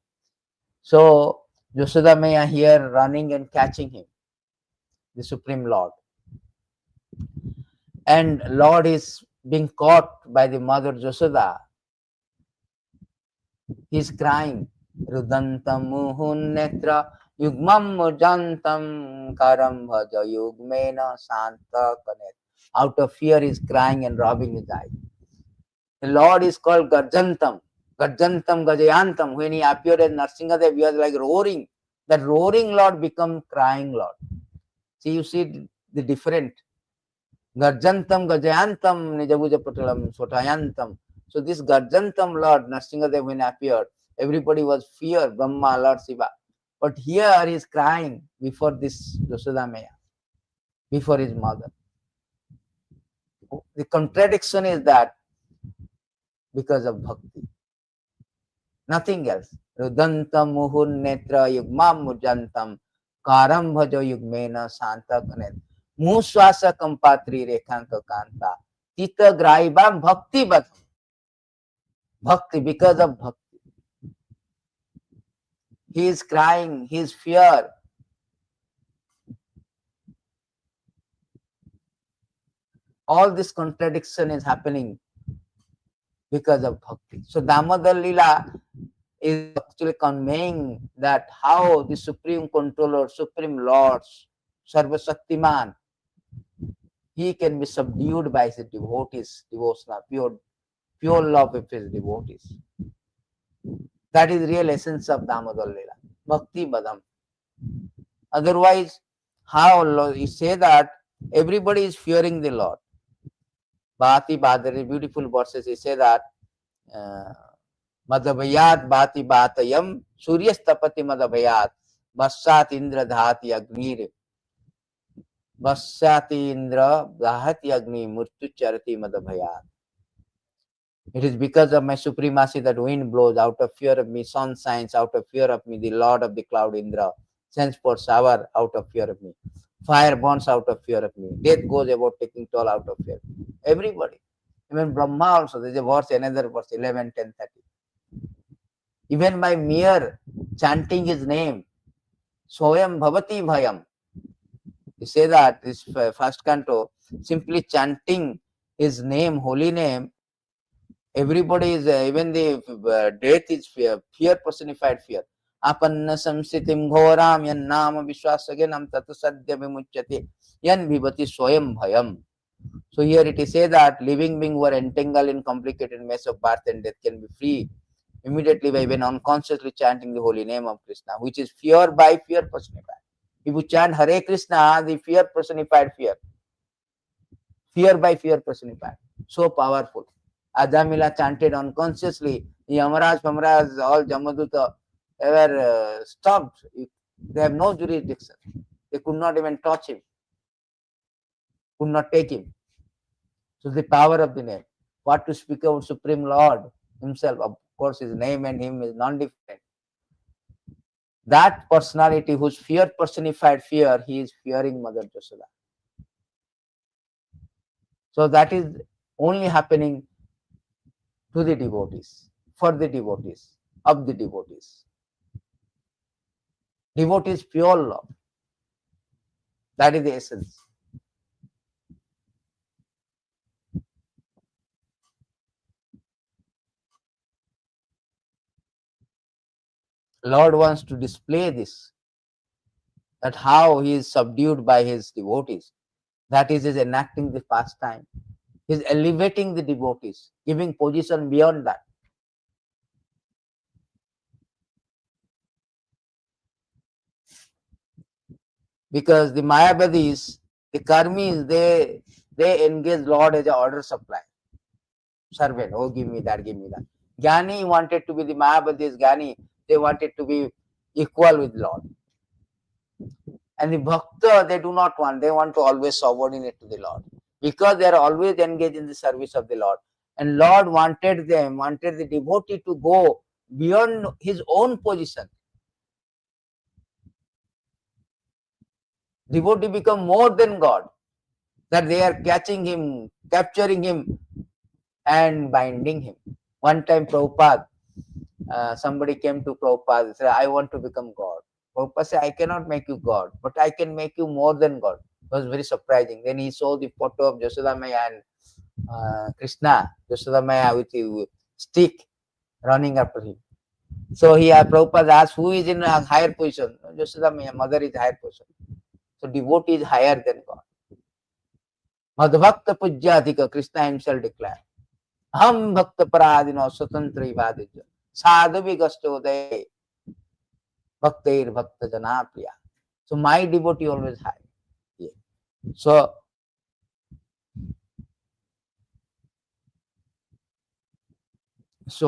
So Yashoda Maya here running and catching him, the Supreme Lord. And Lord is being caught by the Mother Yashoda. He is crying. Rudantam muhun netra yugmam mujantam karam bhaja yugmena santa kanet. Out of fear he is crying and rubbing his eyes. The Lord is called Garjantam. Garjantam Gajayantam. When he appeared as Nrsimhadev, he was like roaring. That roaring Lord become crying Lord. See, you see the different. Garjantam Gajayantam Nijabuja Patalam Sotayantam. So this Garjantam Lord, Nrsimhadev, when appeared, everybody was fear, Brahmā, Lord Śiva. But here he is crying before this Yashoda Maya, before his mother. The contradiction is that because of bhakti. Nothing else. Rudantam muhun netra yugmam mujantam karam bhajo yugmena santa kanet. Muswasa kampatri rekhanka kanta. Tita graibam bhakti badham. Bhakti, because of bhakti. He is crying, he is fear. All this contradiction is happening because of bhakti. So Damodara Lila is actually conveying that how the Supreme Controller, Supreme Lord, Sarvashaktiman, he can be subdued by his devotees, devotional, pure love of his devotees. That is the real essence of Damodara Lila. bhakti badam. Otherwise, how you say that everybody is fearing the Lord. Bhati Badari, beautiful verses, he say that Madhavayat Bhati Bhatayam Suryastapati Madhavayat Vaśat Indra Dhati Agnir Vaśyati Indra Dhati Agni Murtu Charati Madhavayat. It is because of my supremacy that wind blows. Out of fear of me, sun shines. Out of fear of me, the Lord of the cloud Indra sends for shower out of fear of me. Fire burns out of fear of me. Death goes about taking toll out of fear. Everybody. Even Brahma also. There is a verse, another verse, 11, 10, 30. Even by mere chanting his name, Soyam Bhavati Bhayam. You say that this first canto, simply chanting his name, holy name, everybody is, even the death is fear personified fear. Apanna samsitim ghoram yan nama vishwasaganam tatu sadhya vimuchyate yan vibhati soyam bhayam. So here it is say that living beings who are entangled in complicated mess of birth and death can be free immediately by even unconsciously chanting the holy name of Kṛṣṇa, which is fear by fear personified. If you chant Hare Kṛṣṇa, the fear personified fear. Fear by fear personified. So powerful. Ajamila chanted unconsciously. The Yamaraj, all Jamaduta, they were stopped. They have no jurisdiction. They could not even touch him. Could not take him. So the power of the name. What to speak about Supreme Lord himself? Of course, his name and him is non-different. That personality whose fear personified fear, he is fearing Mother Yashoda. So that is only happening to the devotees, for the devotees, of the devotees. Devotees pure love. That is the essence. Lord wants to display this, that how he is subdued by his devotees. That is enacting the pastime. He is elevating the devotees, giving position beyond that. Because the Mayavadis, the Karmis, they engage Lord as an order supply. Servant, oh, give me that, give me that. Jnani wanted to be the Mayavadis, Jnani, they wanted to be equal with Lord. And the Bhakta, they do not want, they want to always subordinate to the Lord. Because they are always engaged in the service of the Lord. And Lord wanted them, wanted the devotee to go beyond his own position. Devotee become more than God. That they are catching him, capturing him, and binding him. One time Prabhupada, somebody came to Prabhupada and said, I want to become God. Prabhupada said, I cannot make you God, but I can make you more than God. It was very surprising. Then he saw the photo of Yashoda Maya and Kṛṣṇa, Yashoda Maya with a stick running after him. So Prabhupada asked, who is in a higher position? Yashoda Maya, mother is higher position. So devotee is higher than God. Madhvakta Pujyadhika, Kṛṣṇa himself declared. Aham bhakta paradino swatantra vadijya sadhavi gastodaya bhaktair bhakta janapriya. So my devotee always high. Yeah. So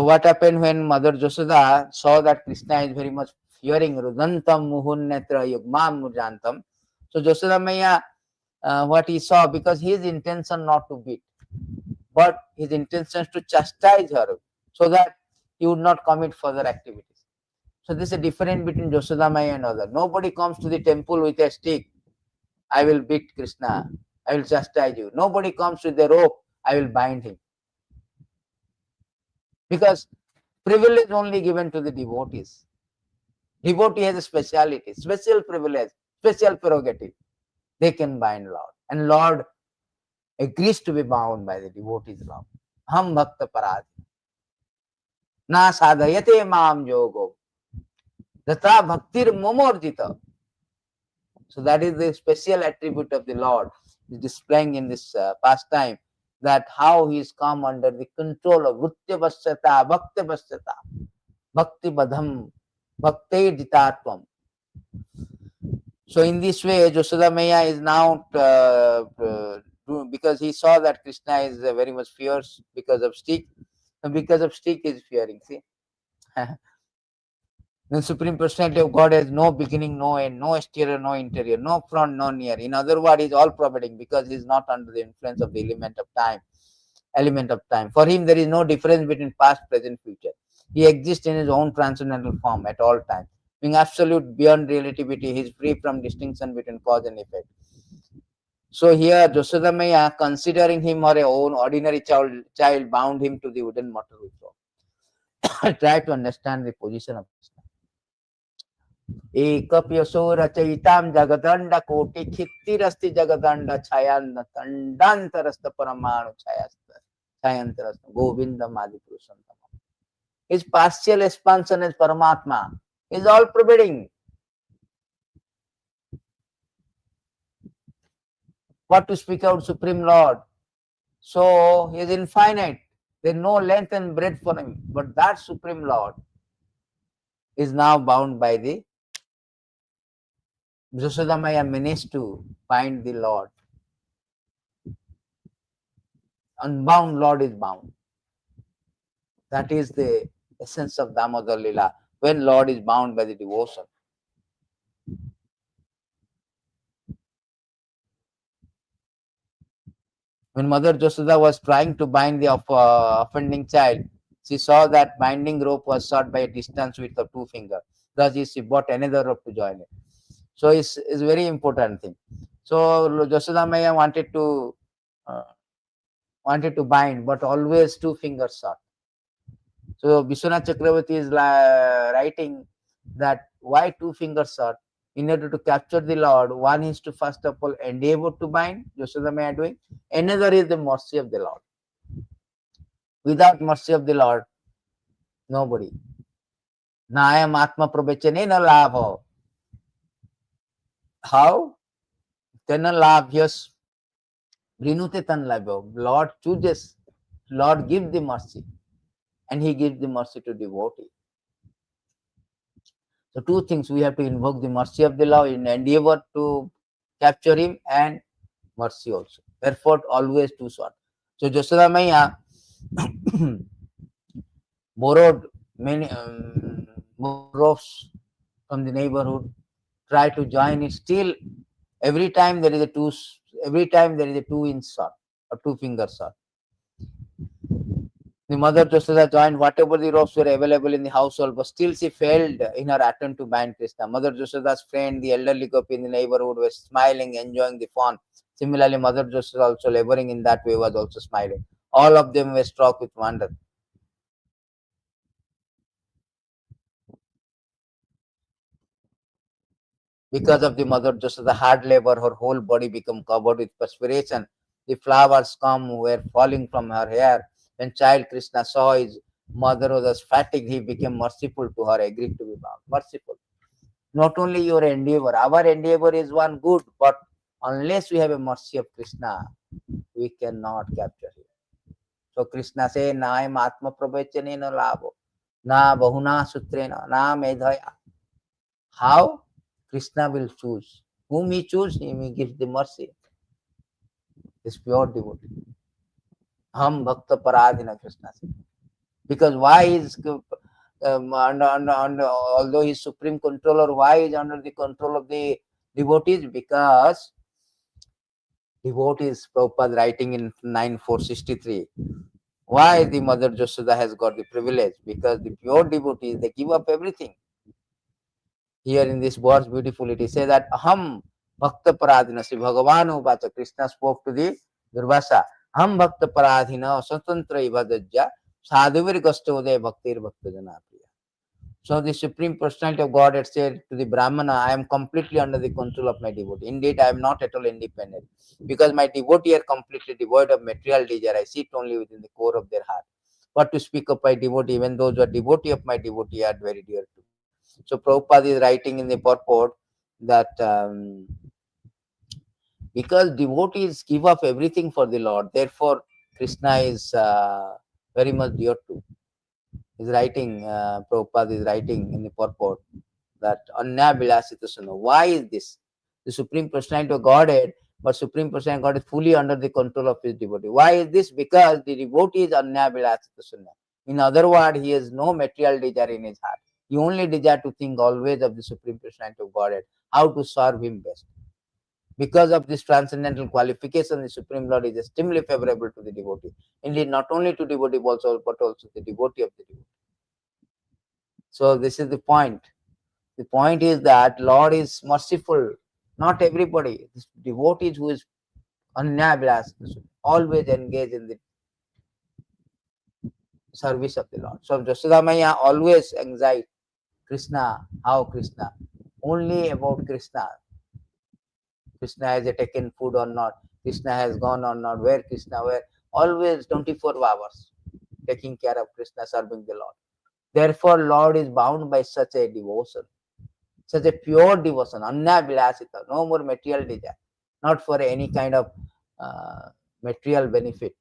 what happened when Mother Yashoda saw that Kṛṣṇa is very much fearing Rudantam muhunnetra yugmam murjantam. So Yashoda Maya, what he saw, because his intention not to beat, but his intention is to chastise her so that he would not commit further activities. So this is a difference between Yashoda Maya and other. Nobody comes to the temple with a stick. I will beat Kṛṣṇa. I will chastise you. Nobody comes with a rope. I will bind him. Because privilege only given to the devotees. Devotee has a speciality, special privilege, special prerogative. They can bind Lord. And Lord agrees to be bound by the devotee's love. Ham bhakta paradi. Na sadhayate mam yogo. Data bhaktir momorjita. So that is the special attribute of the Lord is displaying in this pastime, that how he is come under the control of bhṛtya-vaśyatā, bhakti-vaśyatā, bhakti badham, bhakte jitatvam. So in this way, Yashoda Maya is now, because he saw that Kṛṣṇa is very much fierce because of stick, and because of stick he is fearing. See, the Supreme Personality of God has no beginning, no end, no exterior, no interior, no front, no near. In other words, he is all pervading because he is not under the influence of the element of time. For him, there is no difference between past, present, future. He exists in his own transcendental form at all times. Being absolute beyond relativity, he is free from distinction between cause and effect. So here, Yashoda Maya, considering him her own ordinary child, bound him to the wooden mortar with rope. Try to understand the position of Kṛṣṇa. एकप्यसो रचयितां जगदंड कोटि क्षितिरस्ति जगदंड छायान्न तंडांतरस्त परमाणु छायांतरस्त गोविंदम आदि पुरुषम. His partial expansion is Paramatma. He is all pervading. What to speak out Supreme Lord? So he is infinite. There is no length and breadth for him. But that Supreme Lord is now bound by the Yashoda Maya managed to find the Lord. Unbound Lord is bound. That is the essence of Damodara Lila, when Lord is bound by the devotion. When Mother Yashoda was trying to bind the offending child, she saw that binding rope was short by a distance width of 2 fingers. Thus she bought another rope to join it. So it's a very important thing. So Yashoda Maya wanted to bind, but always 2 fingers short. So Vishwanath Chakravarti is writing that why 2 fingers short? In order to capture the Lord, one is to first of all endeavor to bind, Yashoda Maya doing. Another is the mercy of the Lord. Without mercy of the Lord, nobody. Nayam atma prabhachanena labha. How? Tena labhyas vrinute tan labha. Lord chooses, Lord gives the mercy, and he gives the mercy to devotee. So 2 things, we have to invoke the mercy of the Lord in endeavor to capture him, and mercy also. Therefore, always 2 short. So Yashoda Maya borrowed many ropes from the neighborhood, try to join it. Still, every time there is a 2 inch short or 2 fingers short. The Mother Yashoda joined whatever the ropes were available in the household, but still she failed in her attempt to bind Kṛṣṇa. Mother Yashoda's friend, the elderly gopi in the neighborhood, was smiling, enjoying the fun. Similarly, Mother Yashoda, also laboring in that way, was also smiling. All of them were struck with wonder. Because of the Mother Yashoda's hard labor, her whole body became covered with perspiration. The flowers were falling from her hair. When child Kṛṣṇa saw his mother was fatigued, he became merciful to her, agreed to be bound. Merciful. Not only your endeavor, our endeavor is one good, but unless we have a mercy of Kṛṣṇa, we cannot capture him. So Kṛṣṇa says, Nayam atma prabhachanena labho, na bahuna sutrena, na medhaya. How? Kṛṣṇa will choose. Whom he chooses, him he gives the mercy. This pure devotee. Ham bhakta paradhina, Kṛṣṇa says. Because why is although he is supreme controller, why is under the control of the devotees? Because devotees, Prabhupada writing in 9463, why the Mother Yashoda has got the privilege? Because the pure devotees, they give up everything. Here in this verse, beautiful, it says that Aham Bhakta Paradhina, Sri Bhagavan Uvacha, Kṛṣṇa spoke to the Durvasa, Aham Bhakta Paradhina, Swatantra Ivadajya, Sadhuvir Gastode Bhaktir Bhakta Janapriya. So the Supreme Personality of Godhead said to the Brahmana, I am completely under the control of my devotee. Indeed, I am not at all independent. Because my devotee are completely devoid of material desire, I sit only within the core of their heart. What to speak of my devotee, even those who are devotee of my devotee are very dear to me. So Prabhupada is writing in the purport that because devotees give up everything for the Lord, therefore Kṛṣṇa is very much dear to. is writing, Prabhupada is writing in the purport that Anya Vilasita Suna. Why is this? The Supreme Personality of Godhead, but Supreme Personality of God is fully under the control of his devotee. Why is this? Because the devotee is Anya Vilasita Suna. In other words, he has no material desire in his heart. He only desire to think always of the Supreme Personality of Godhead, how to serve him best. Because of this transcendental qualification, the Supreme Lord is extremely favorable to the devotee. Indeed, not only to devotee also, but also the devotee of the devotee. So this is the point. The point is that Lord is merciful. Not everybody. This devotees who is Anyabilas always engage in the service of the Lord. So Yashoda Maya always anxiety. Kṛṣṇa, how Kṛṣṇa? Only about Kṛṣṇa. Kṛṣṇa has taken food or not, Kṛṣṇa has gone or not, where Kṛṣṇa, where, always 24 hours taking care of Kṛṣṇa, serving the Lord. Therefore, Lord is bound by such a devotion, such a pure devotion, Anya Vilasita, no more material desire, not for any kind of material benefit.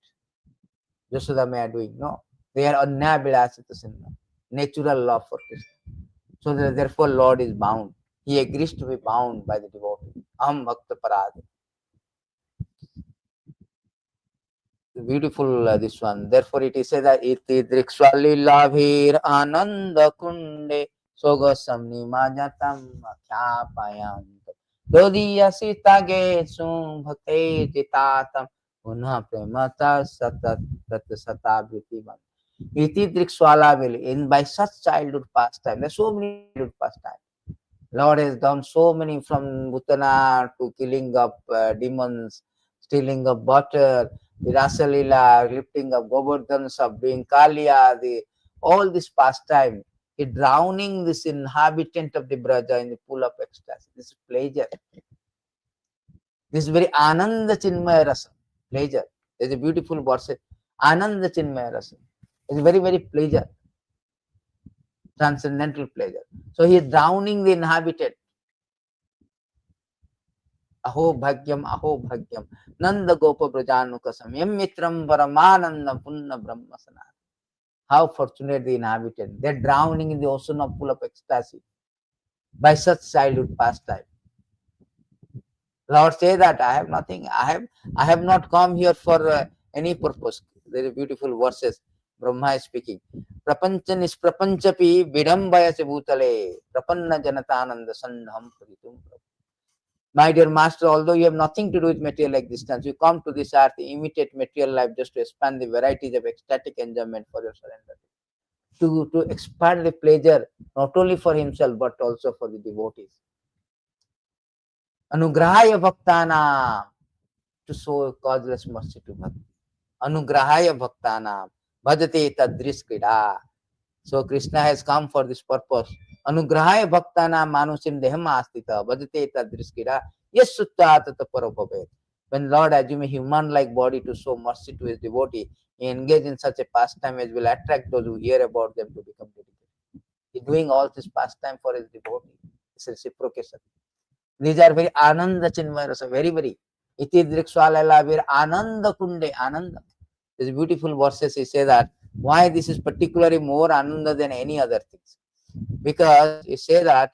Yashoda Maya doing, no. They are Anya Vilasita Sinna, natural love for Kṛṣṇa. So therefore, Lord is bound. He agrees to be bound by the devotee. Am Bhakta Parādi. Beautiful this one. Therefore, it is said that iti driksvalilabhir ananda kunde sogosam nimajatam akhyapayam dodiya sitage sum bhakte jitatam punha premata satat satabhitivam. Iti driksvalabhir, in by such childhood pastime. There are so many childhood pastime. Lord has done so many, from Bhutana to killing of demons, stealing of butter, the Rasa Lila, lifting of Govardhans, of doing Kaliya, all this pastime, he drowning this inhabitant of the Braja in the pool of ecstasy. This is pleasure. This is very Ananda Chinmaya Rasa, pleasure. There is a beautiful verse, Ananda Chinmaya Rasa. It's very, very pleasure, transcendental pleasure. So he is drowning the inhabitant. Aho bhagyam, Nanda Gopa Brajanukasam, Yam Mitram Paramananda Punna Brahmasana. How fortunate the inhabitant. They're drowning in the ocean of full of ecstasy by such childhood pastime. Lord say that I have nothing, I have not come here for any purpose. There are beautiful verses. Brahma is speaking. Prapancha nisprapanchapi vidambaya se bhutale prapanna janatananda sandham paritum. My dear master, although you have nothing to do with material existence, you come to this earth, imitate material life just to expand the varieties of ecstatic enjoyment for your surrender. To expand the pleasure not only for himself but also for the devotees. Anugrahaya bhaktana, to show causeless mercy to bhakti. Anugrahaya bhaktana, bhajate tadriskida. So Kṛṣṇa has come for this purpose. Anugrahaya bhaktana manusim deham astita, bhajate tadriskida, yes sutta tata parabhavet. When Lord assumes a human-like body to show mercy to his devotee, he engages in such a pastime as will attract those who hear about them to become dedicated. He is doing all this pastime for his devotee. It's reciprocation. These are very Ananda Chinmaya Rasa, very, very. Iti driksvalala vir Ananda kunde, Ananda. These beautiful verses, he say that. Why this is particularly more Ananda than any other things? Because he say that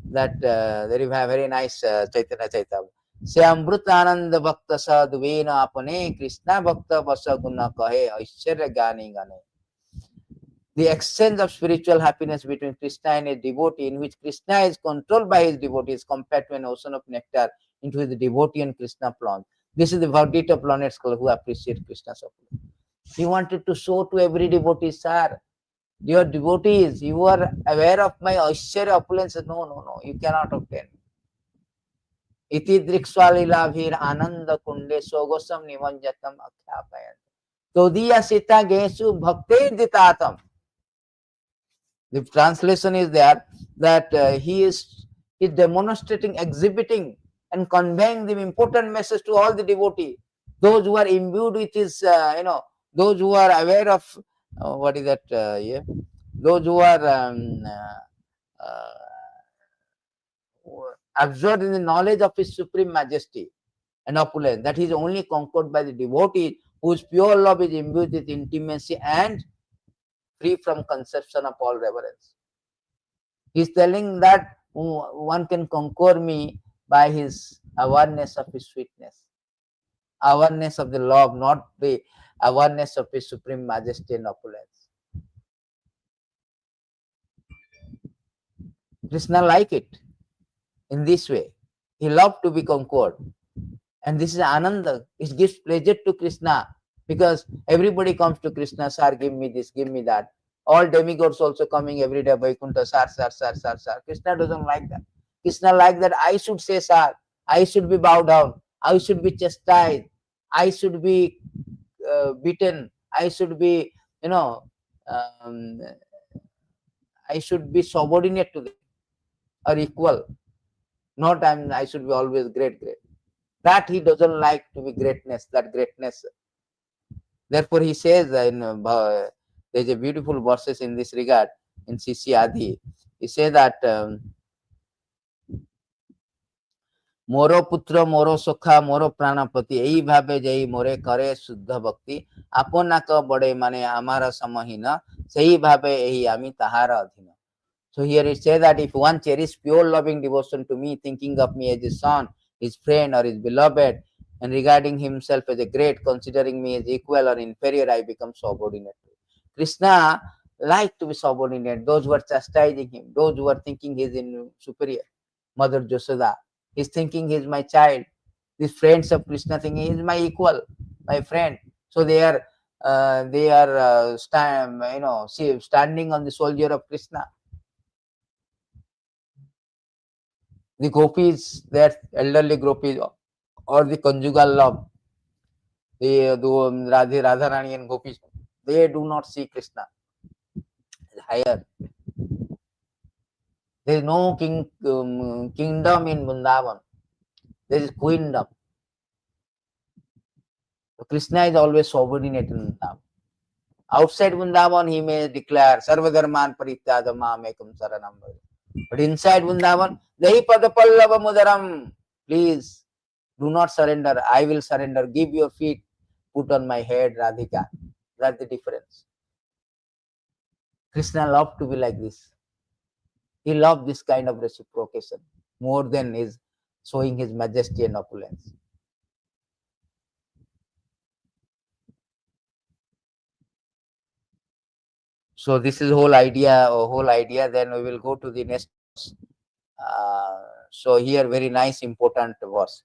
there is a very nice Chaitanya Chaitanya. Se amrut ananda bhakta sadhuvena apane Kṛṣṇa bhakta vasa guna kahe aishwarya gani gane. The exchange of spiritual happiness between Kṛṣṇa and a devotee, in which Kṛṣṇa is controlled by his devotees, compared to an ocean of nectar into which the devotee and Kṛṣṇa plunge. This is the verdict of learned scholar who appreciate Kṛṣṇa's opulence. He wanted to show to every devotee, sir, dear devotees, you are aware of my aishwarya opulence. No, you cannot obtain. Iti driksvalilabhir ananda kunde sogosam nimanjatam akhyapayam. Todiya sita gesu bhakte ditatam. The translation is there that he is demonstrating, exhibiting, and conveying the important message to all the devotees. Those who are imbued with his, those who are aware of what is that? Those who are absorbed in the knowledge of his supreme majesty and opulence, that he is only conquered by the devotee whose pure love is imbued with intimacy and free from conception of all reverence. He's telling that one can conquer me by his awareness of his sweetness, awareness of the love, not the awareness of his supreme majesty and opulence. Kṛṣṇa like it in this way. He loved to be conquered. And this is Ananda. It gives pleasure to Kṛṣṇa because everybody comes to Kṛṣṇa, sir, give me this, give me that. All demigods also coming every day, Vaikuntha, sir, sir, sir, sir, sir. Kṛṣṇa doesn't like that. Kṛṣṇa like that I should say, sir, I should be bowed down, I should be chastised, I should be beaten, I should be, um, I should be subordinate to them or equal. Not I should be always great, great. That he doesn't like to be greatness, that greatness. Therefore, he says there's a beautiful verses in this regard in Sisi Adi. He says that मोरो पुत्र मोरो सखा मोरो प्राणपति यही भावे जई मोरे करे शुद्ध भक्ति आपनाक बड़े माने आमार समहीन सही भावे यही आमी ताहार अधीन. So here it says that if one cherishes pure loving devotion to me, thinking of me as his son, his friend or his beloved, and regarding himself as a great, considering me as equal or inferior, I become subordinate. Kṛṣṇa liked to be subordinate. Those who are chastising him, those who are thinking he is superior. Mother Yasyedaṁ is thinking he is my child. These friends of Kṛṣṇa thinking he is my equal, my friend. So they are standing on the shoulder of Kṛṣṇa. The gopis, their elderly gopis, or the conjugal love, the Radharani and gopis, they do not see Kṛṣṇa higher. There is no kingdom in Vrindavan. There is queendom. So Kṛṣṇa is always subordinate in Vrindavan. Outside Vrindavan, he may declare Sarvadharman Parityāja Mām Ekam Saranam. But inside Vrindavan, Dahi Padapallava Mudaram. Please do not surrender. I will surrender. Give your feet. Put on my head, Radhika. That's the difference. Kṛṣṇa loved to be like this. He loved this kind of reciprocation more than his showing his majesty and opulence. So this is whole idea. Then we will go to the next. So here, very nice, important verse.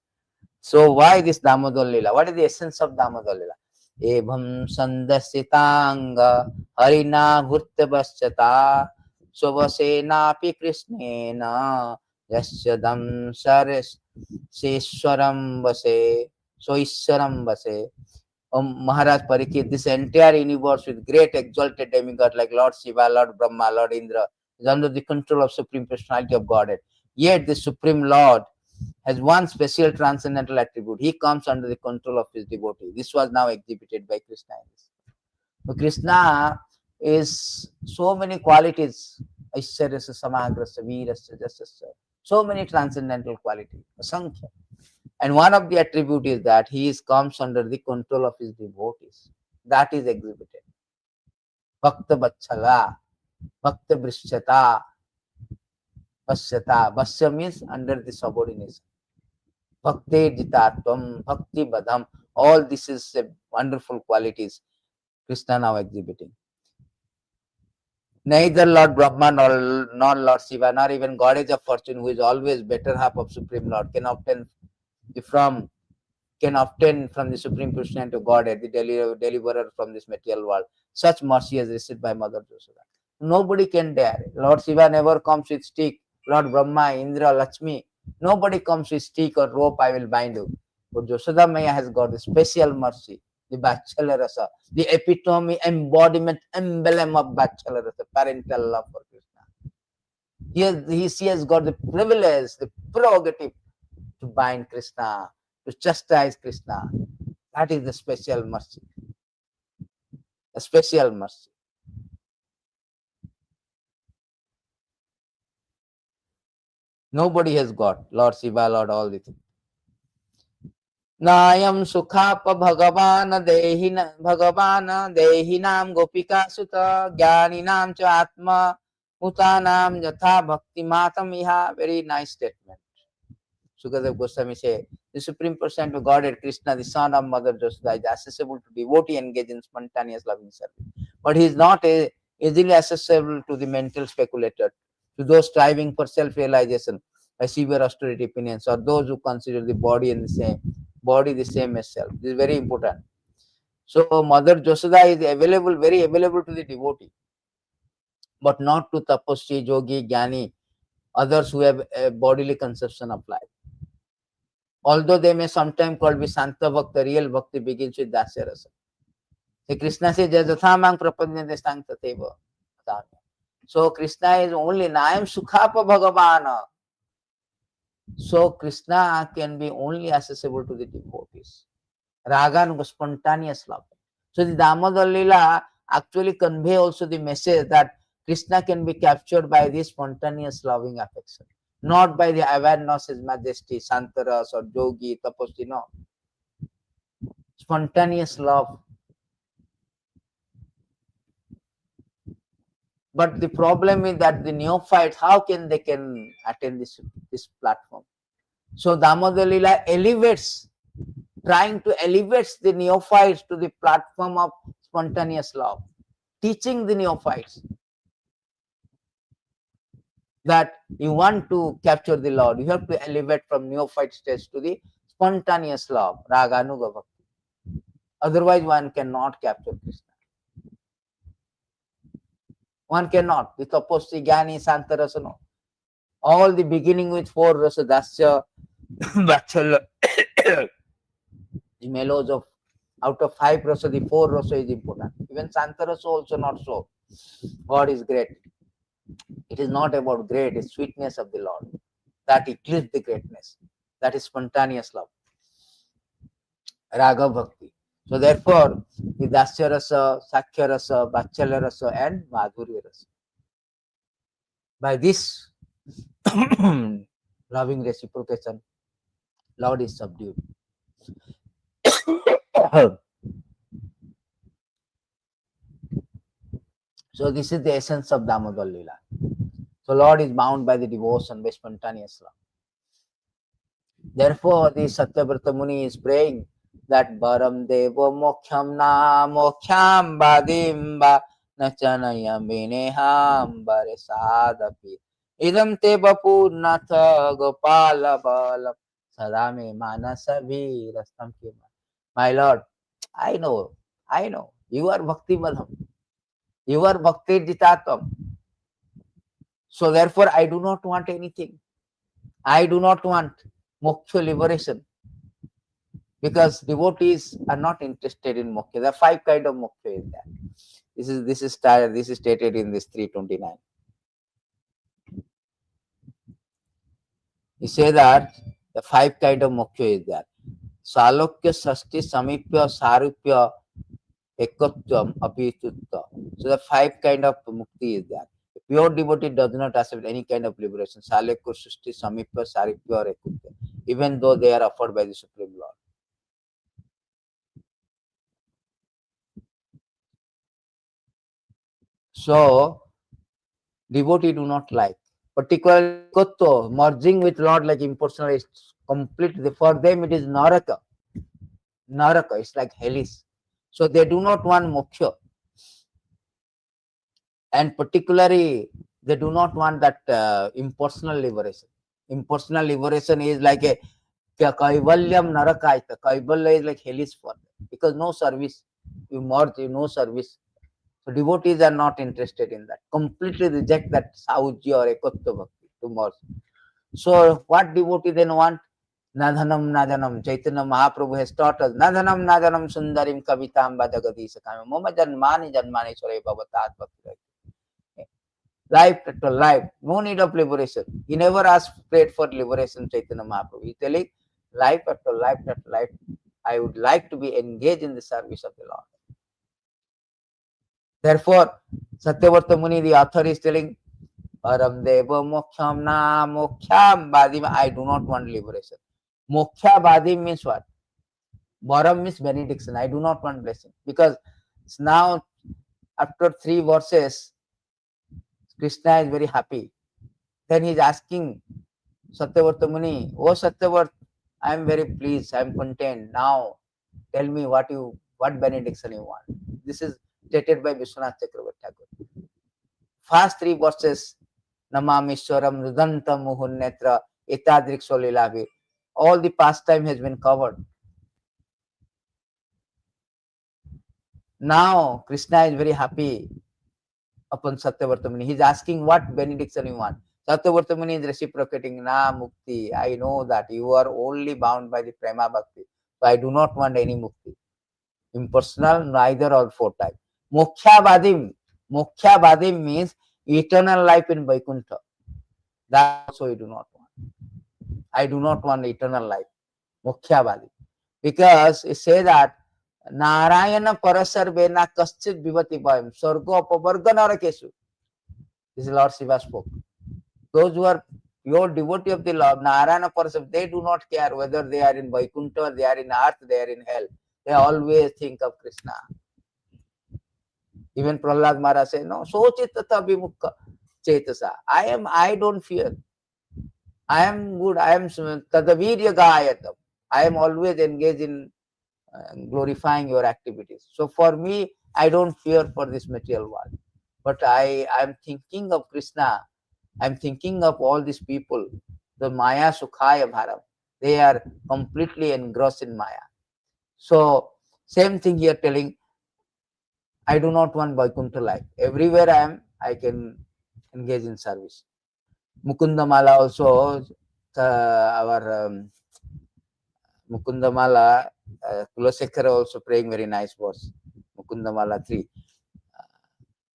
So why this Damodara Lila? What is the essence of Damodara Lila? evaṁ sandarśitā aṅga hariṇā bhṛtya-vaśyatā sva-vaśenāpi kṛṣṇena yasyedaṁ seśvaraṁ vaśe. So Ishwaram vaśe. Mahārāja Parīkṣit, this entire universe with great exalted demigods like Lord Śiva, Lord Brahmā, Lord Indra is under the control of Supreme Personality of Godhead. Yet the Supreme Lord has one special transcendental attribute. He comes under the control of his devotee. This was now exhibited by Kṛṣṇa. So Kṛṣṇa is so many qualities. Aishyaryasya, samagrasya, veerasya, jasasya. So many transcendental qualities. Asankhya. And one of the attributes is that he comes under the control of his devotees. That is exhibited. Bhṛtya-vaśyatā, bhṛtya-vaśyatā, vaśyatā. Vaśya means under the subordination. Bhakti-jitatvam, bhakti-badham. All this is wonderful qualities Kṛṣṇa now exhibiting. Neither Lord Brahmā nor Lord Śiva, nor even Goddess of Fortune, who is always better half of Supreme Lord, can obtain from the Supreme Personality of Godhead, the deliverer from this material world, such mercy as received by Mother Yashoda. Nobody can dare. Lord Śiva never comes with stick. Lord Brahmā, Indra, Lakshmi, nobody comes with stick or rope, I will bind you. But Yashoda Maya has got the special mercy, the bhṛtya-rasa, the epitome, embodiment, emblem of bhṛtya-rasa, parental love for Kṛṣṇa. She has got the privilege, the prerogative to bind Kṛṣṇa, to chastise Kṛṣṇa. That is the special mercy. A special mercy. Nobody has got Lord Śiva, Lord all the things. Nayam sukhapa bhagavana dehinam gopika sutta jnaninam cha atma mutanam yatha bhakti matam iha. Very nice statement. Sukadeva Goswami say, the Supreme Personality of Godhead, Kṛṣṇa, the son of Mother Yashoda, is accessible to devotee engaged in spontaneous loving service. But he is not easily accessible to the mental speculator, to those striving for self-realization by severe austerity opinions, or those who consider the body the same as self. This is very important. So Mother Yashoda is available, very available to the devotee, but not to tapasvi, yogi, jnani, others who have a bodily conception of life. Although they may sometimes called be Santa Bhakta, real Bhakti begins with Dasya Rasa. So Kṛṣṇa says, Jajathamang prapadyante stang tateva. So Kṛṣṇa is only Nayam Sukhapa Bhagavana. So Kṛṣṇa can be only accessible to the devotees. Raga, spontaneous love. So the Damodara Lila actually convey also the message that Kṛṣṇa can be captured by this spontaneous loving affection, not by the awareness, His Majesty, Santaras or Yogi, Tapasvi, no. Spontaneous love. But the problem is that the neophytes, how can they can attend this platform? So Damodara Lila elevates, trying to elevate the neophytes to the platform of spontaneous love, teaching the neophytes that you want to capture the Lord, you have to elevate from neophyte stage to the spontaneous love, Raganuga Bhakti. Otherwise, one cannot capture Kṛṣṇa. One cannot. The tapasvi, jnani, santarasa, no. All the beginning with 4 rasa, dasya, vaśe, the mellows of out of 5 rasa, the 4 rasa is important. Even santarasa also not so. God is great. It is not about great, it's sweetness of the Lord. That eclipses the greatness. That is spontaneous love. Raga Bhakti. So therefore, the Dasya Rasa, Sakhya Rasa, Vatsala Rasa and Madhurya Rasa. By this loving reciprocation, Lord is subdued. So this is the essence of Damodara Lila. So Lord is bound by the devotion, by spontaneous love. Therefore, the Satyavrata Muni is praying that Bharam Devo Mokhyam Na Mokhyam Badimba Nachanaya Mineham Baresadapi Idam Te Bapurnatha Gopala Balam Sadame Manasavi Rastam Kima. My Lord, I know, you are Bhakti Madham, you are Bhakti Jitatam. So therefore, I do not want anything. I do not want moksha liberation, because devotees are not interested in moksha. There are 5 kinds of moksha in that. This is stated in this 329. He says that the 5 kinds of moksha is there. Salokya, Sasti, Samipya, Sarupya, Ekotvam, Apitutta. So the 5 kinds of mukti is there. A pure devotee does not accept any kind of liberation. Salokya, Sasti, Samipya, Sarupya or Ekotvam, even though they are offered by the Supreme Lord. So devotee do not like. Particularly Kotto, merging with Lord like impersonal is completely, for them it is Naraka. Naraka, it's like hellish. So they do not want moksha. And particularly, they do not want that impersonal liberation. Impersonal liberation is like a kaivalyam narakaita. Kaivalya is like hellish for them, because no service. You merge, no service. So devotees are not interested in that. Completely reject that sauji or ekotya bhakti to merge. So what devotee then want? Nadhanam nadanam. Chaitanya Mahaprabhu has taught us. Nadhanam nadanam sundarim kavitam badagadisakam. Mama janmani janmani sore bhavatat bhakti. Life after life. No need of liberation. He never prayed for liberation, Chaitanya Mahaprabhu. He telling life after life after life, I would like to be engaged in the service of the Lord. Therefore, Satyavrata Muni, the author, is telling, Param Deva Mokhyam Na Mokhyam Badim. I do not want liberation. Moksha Badim means what? Varam means benediction. I do not want blessing. Because now, after 3 verses, Kṛṣṇa is very happy. Then he is asking Satyavarta Muni, "Oh Satyavart, I am very pleased, I am content. Now tell me what benediction you want." This is stated by Vishwanath Chakravarti Thakur. First 3 verses, Namamishwaram, Rudantam, Muhunnetra, Etadrikso Lilavi. All the pastime has been covered. Now Kṛṣṇa is very happy upon Satyavarta Muni. He is asking what benediction you want. Satyavarta Muni is reciprocating, "Na mukti, I know that you are only bound by the prema bhakti. So I do not want any mukti. Impersonal, neither or 4 times. Moksha-vadim means eternal life in Vaikuntha. That also I do not want. I do not want eternal life. Moksha-vadim. Because it says that Narayana parasarvena kaschit vivati bhayam sargo apavarganarakesu. This is Lord Śiva spoke. Those who are pure devotee of the Lord, Narayana parasarvena, they do not care whether they are in Vaikuntha, they are in earth, they are in hell. They always think of Kṛṣṇa. Even Prahlad Maharaj says, "No, so chitata vimukha chetasa." I don't fear. I am good. I am tadavirya gayatam. I am always engaged in glorifying your activities. So for me, I don't fear for this material world. But I am thinking of Kṛṣṇa. I am thinking of all these people, the Maya Sukhaya Bharam. They are completely engrossed in Maya. So same thing here telling, I do not want Vaikuntha life. Everywhere I am, I can engage in service. Mukundamala also, our Mukundamala, Kulasekara also praying very nice verse. Mukundamala 3.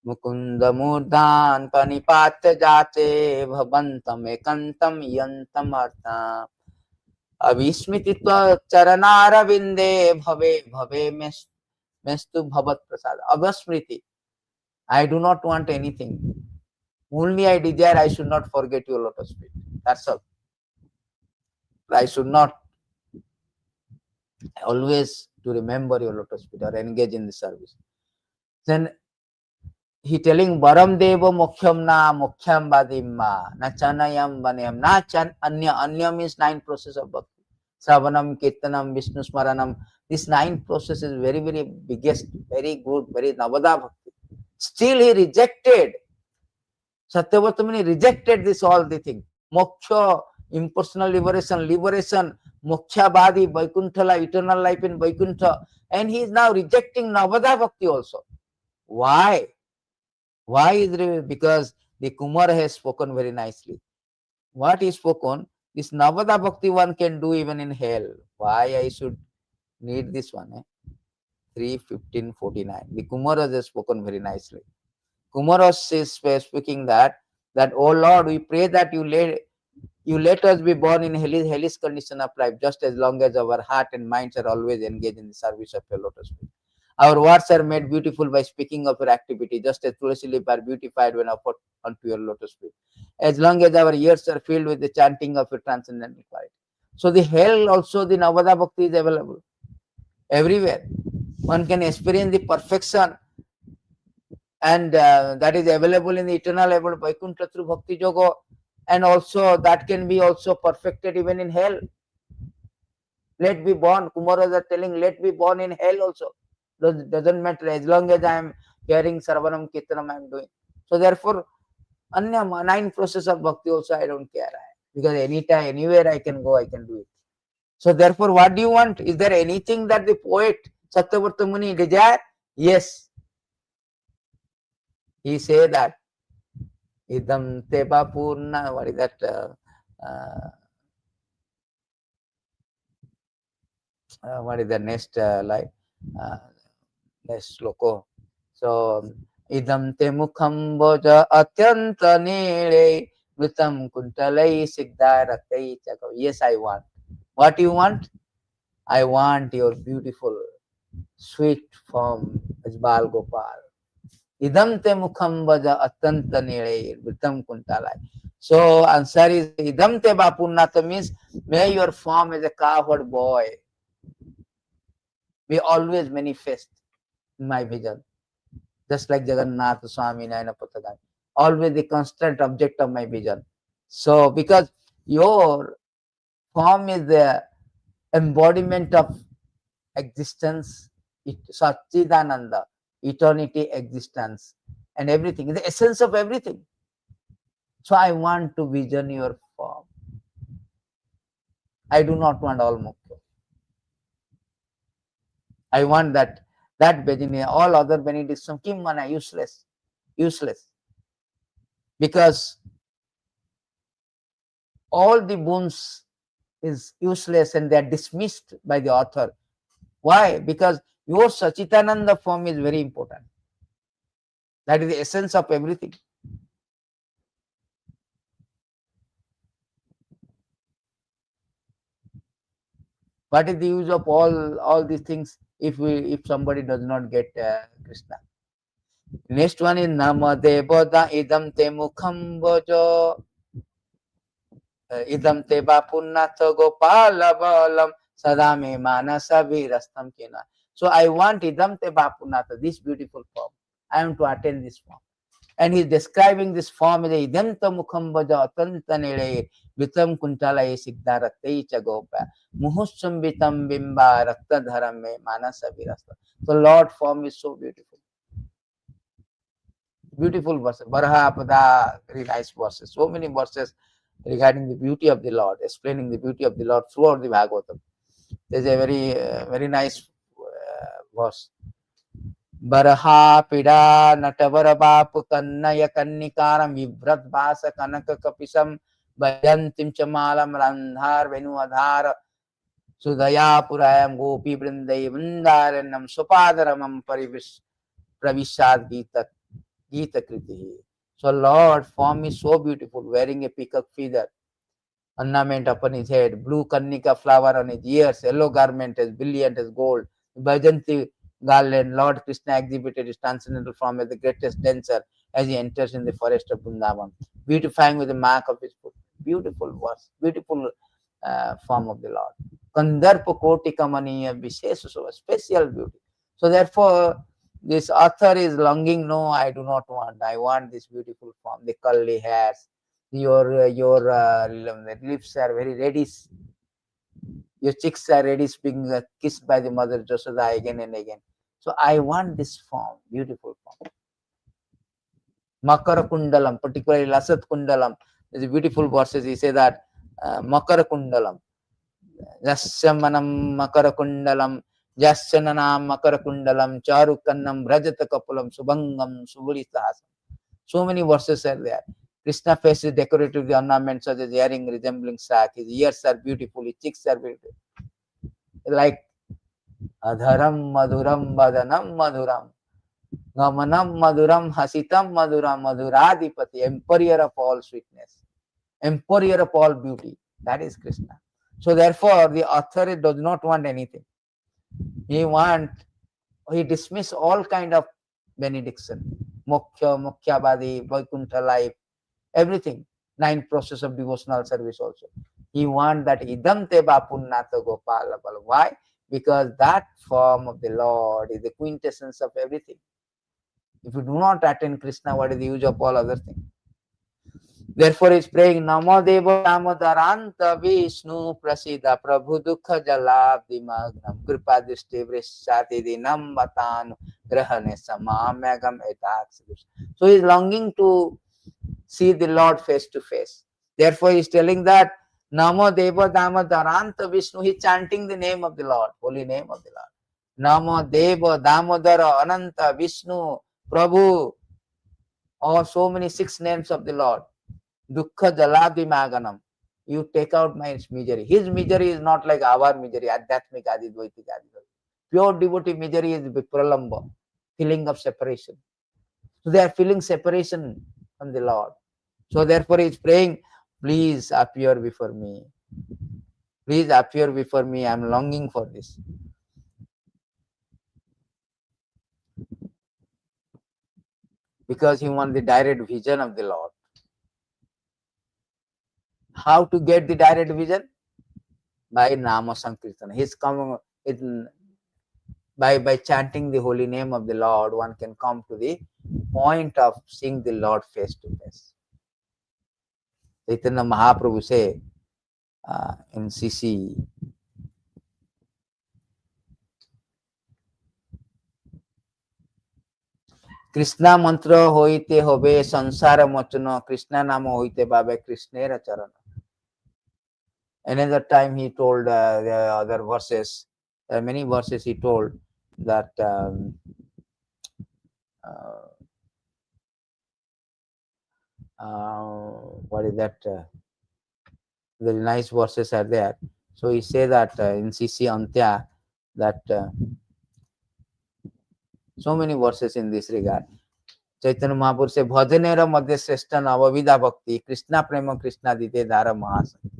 Mukundamurdan panipatya jate bhavantam ekantam yantam artha avismititva charanara vinde bhave mestu bhavat prasad. Avasmriti. I do not want anything. Only I desire I should not forget your lotus feet. That's all. I should not always to remember your lotus feet or engage in the service. Then he telling Varam Deva Mokhyam na Mokhyam Vadimma na Chanayam Vanayam na Chan Anya means 9 process of bhakti. Savanam, Kirtanam, Vishnu Smaranam. This 9 process is very, very biggest, very good, very Navada bhakti. Still he rejected. Satyavarta Muni rejected this all the thing. Moksha, impersonal liberation, moksha bhadi, Vaikuntha, eternal life in Vaikuntha. And he is now rejecting Navada bhakti also. Why? Why is it? Because the Kumar has spoken very nicely. What is spoken? This Navada bhakti one can do even in hell. Why I should need this one? 3:15:49. The Kumar has spoken very nicely. Kumaras is speaking that oh Lord, we pray that you let us be born in hellish condition of life, just as long as our heart and minds are always engaged in the service of your lotus feet. Our words are made beautiful by speaking of your activity, just as tulsi leaves are beautified when offered unto your lotus feet. As long as our ears are filled with the chanting of your transcendental quality. So the hell also, the Navada Bhakti is available everywhere. One can experience the perfection, and that is available in the eternal level Vaikuntha through Bhakti Yoga, and also that can be also perfected even in hell. Let be born. Kumaras are telling, let be born in hell also. Doesn't matter, as long as I am hearing Sarvanam Kirtanam I am doing. So therefore, Anya 9 process of bhakti also I don't care. Because anytime, anywhere I can go, I can do it. So therefore, what do you want? Is there anything that the poet Satyavarta Muni desire? Yes. He say that idam teba purna. What is that? What is the next line? Next sloko. So idam te mukham boja atyanta nile mritam kuntalai siddharatai chakam. Yes, I want. What you want? I want your beautiful, sweet form as Bal Gopal. Idam te mukham baja atanta nile mritam kuntalai. So answer is idam te bapunnata means may your form as a cowherd boy. We always manifest in my vision. Just like Jagannath Swami Nayana Patagami. Always the constant object of my vision. So because your form is the embodiment of existence, Satchidananda, eternity, existence, and everything, the essence of everything. So I want to vision your form. I do not want all mukha. I want that Bhajini, all other benedictions, Kimmana, useless. Because all the boons is useless and they are dismissed by the author. Why? Because your Sachitananda form is very important. That is the essence of everything. What is the use of all these things if somebody does not get Kṛṣṇa? Next one is Namadevada idam te mukham bhajo idam te bapunnatha gopala balam sadame manasa virastam kena. So I want idam te bapunnatha, this beautiful form. I am to attain this form. And he is describing this form as idam te mukham bhajo atanta nile vitam kuntalaye siddharatte cha gopa muhussumbitam bimba rakta dharame manasa virastam. So Lord form is so beautiful. Beautiful verses. Bhṛtya-vaśyatā, very nice verses. So many verses regarding the beauty of the Lord, explaining the beauty of the Lord throughout the Bhagavatam. There's a very nice verse. Bhṛtya-pida natavara bapu kannaya kannikaram vibrat bhasa kanaka kapisam bhajantim chamalam randhar venuadhara sudaya purayam gopi brindai vrindaranam supadaramam pravishad Gita Kriti. So Lord form is so beautiful, wearing a peacock feather, ornament upon his head, blue karnika flower on his ears, yellow garment as brilliant as gold, Bhajanti garland. Lord Kṛṣṇa exhibited his transcendental form as the greatest dancer as he enters in the forest of Vrindavan, beautifying with the mark of his foot. Beautiful verse, beautiful form of the Lord. Kandarpa koti kamaniya vishesha, special beauty. So therefore, this author is longing, no, I do not want. I want this beautiful form, the curly hairs, your lips are very reddish, your cheeks are reddish, being kissed by the mother Jasoda again and again. So I want this form, beautiful form. Makara Kundalam, particularly Lasat Kundalam. There's a beautiful verses. He says that Makara Kundalam, Yasyamanam Makara Kundalam, Yasyananam Makara Kundalam, Charukannam, Rajata Kapulam, Subhangam, Subulisahasam. So many verses are there. Kṛṣṇa face is decorated with ornaments such as earring resembling sack. His ears are beautiful, his cheeks are beautiful. Like Adharam Madhuram Vadanam Madhuram, Gamanam Madhuram Hasitam Madhuram, Madhuradipati, emperor of all sweetness, emperor of all beauty. That is Kṛṣṇa. So therefore, the author does not want anything. He dismiss all kind of benediction, moksha, mokhyabadi, vaikuntha life, everything, 9 process of devotional service also. He want that idam te bapunnatha gopala bala. Why? Because that form of the Lord is the quintessence of everything. If you do not attain Kṛṣṇa, what is the use of all other things? Therefore, he is praying, Namo Deva Damodaranta Vishnu Prasida Prabhu Dukha Jalabdi Magnam Kripa Dishti Vrishati Dinam Vatanu Grahane Samamyagam Etax. So he is longing to see the Lord face to face. Therefore, he is telling that Namo Deva Damodaranta Vishnu. He is chanting the name of the Lord, holy name of the Lord. Namo Deva Damodara Ananta Vishnu Prabhu. Or so many 6 names of the Lord. Dukkha Jalabdi Maganam. You take out my misery. His misery is not like our misery, Adhyatmik Adi Dvaitik Adi. Pure devotee misery is Vipralamba, feeling of separation. So they are feeling separation from the Lord. So therefore he is praying, please appear before me. Please appear before me. I am longing for this. Because he wants the direct vision of the Lord. How to get the direct vision? By Nama Sankirtana. He's coming. by chanting the holy name of the Lord, one can come to the point of seeing the Lord face to face. Chaitanya Mahaprabhu say in CC, Krishna mantra hoite hobe sansara mochana, Krishna nama hoite babe Kṛṣṇera charana. Another time he told the other verses, many verses he told that what is that? Very nice verses are there. So he say that in CC Antya that so many verses in this regard. Chaitanya Mahaprabhu say, Bhajanera madhya sreshta navavida bhakti, Krishna prema Krishna dite dhara mahasakti.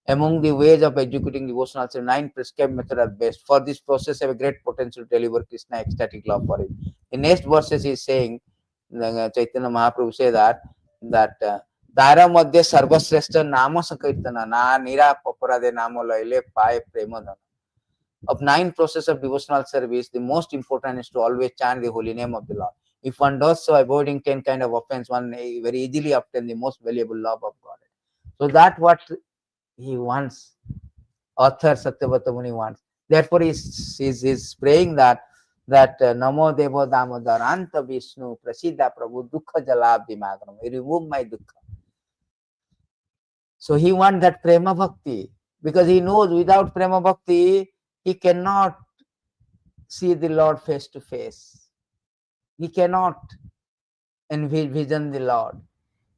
Among the ways of executing devotional service, 9 prescribed methods are best. For this process have a great potential to deliver Krishna ecstatic love for it. The next verses is saying, Chaitanya Mahaprabhu say that Dara madhya sarvasreshta nama sankirtana na nira paparade namo laile paye premadana. Of 9 processes of devotional service, the most important is to always chant the holy name of the Lord. If one does so, avoiding 10 kind of offense, one very easily obtain the most valuable love of God. So that what he wants, author Satyavata Muni wants. Therefore, he is praying that Namo Devo Damodaranta Vishnu Prasiddha Prabhu Dukkha Jalabdi Maganam. He remove my dukkha. So he wants that prema bhakti, because he knows without prema bhakti, he cannot see the Lord face to face. He cannot envision the Lord.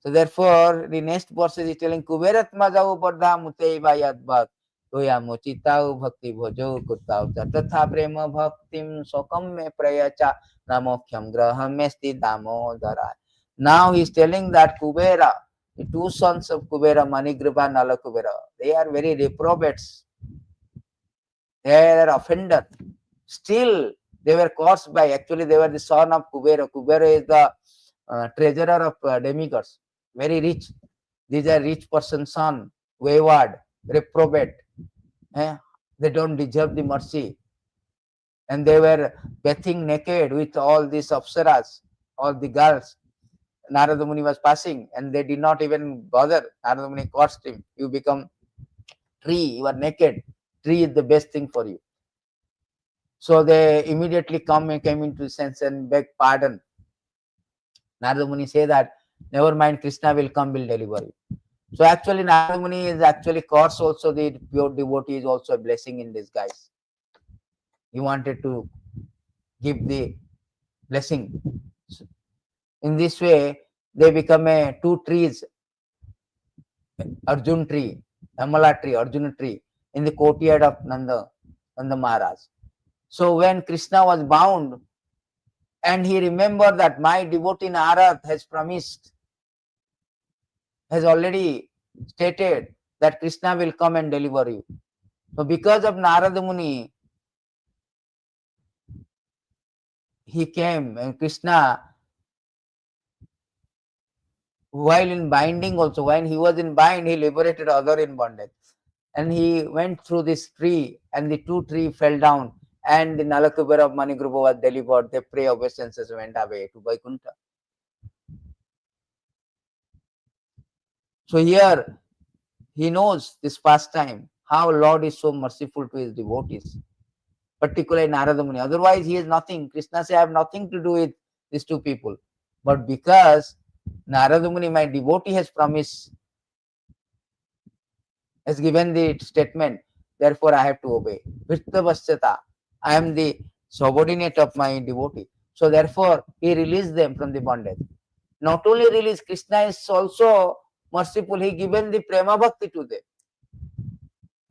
So therefore, the next verse is telling Kuberatma jau bardha muteva yadbhat toya mochitau bhakti bhojo kuttau tatha prema bhaktim sokam me prayacha namokhyam graham mesti Damodara. Now he is telling that Kubera, the 2 sons of Kubera, Manigribha and Nala Kubera, they are very reprobates. They are offenders. Still, they were caused by, actually they were the son of Kubera. Kubera is the treasurer of demigods, very rich. These are rich person's son, wayward, reprobate. They don't deserve the mercy. And they were bathing naked with all these apsaras, all the girls. Narada Muni was passing and they did not even bother. Narada Muni cursed him. You become tree, you are naked. Tree is the best thing for you. So they immediately came into sense and beg pardon. Narada Muni say that, never mind, Krishna will come, will deliver you. So actually Narada Muni is actually curse also the pure devotee is also a blessing in disguise. He wanted to give the blessing. So in this way, they become 2 trees, Arjun tree, Amala tree, Arjuna tree, in the courtyard of Nanda Maharaj. So when Krishna was bound, and he remembered that my devotee Narad has promised, has already stated that Krishna will come and deliver you. So because of Narada Muni, he came, and Krishna, while in binding also, when he was in bind, he liberated other in bondage. And he went through this tree, and the 2 trees fell down, and the Nalakubera of Manigruba was delivered. They pray obeisances went away to Vaikuntha. So here, he knows this pastime, how Lord is so merciful to his devotees, particularly Narada Muni. Otherwise, he has nothing. Krishna says, I have nothing to do with these 2 people. But because Narada Muni, my devotee, has promised, has given the statement, therefore I have to obey. bhṛtya-vaśyatā, I am the subordinate of my devotee. So therefore, he released them from the bondage. Not only released, Krishna is also merciful. He given the prema bhakti to them.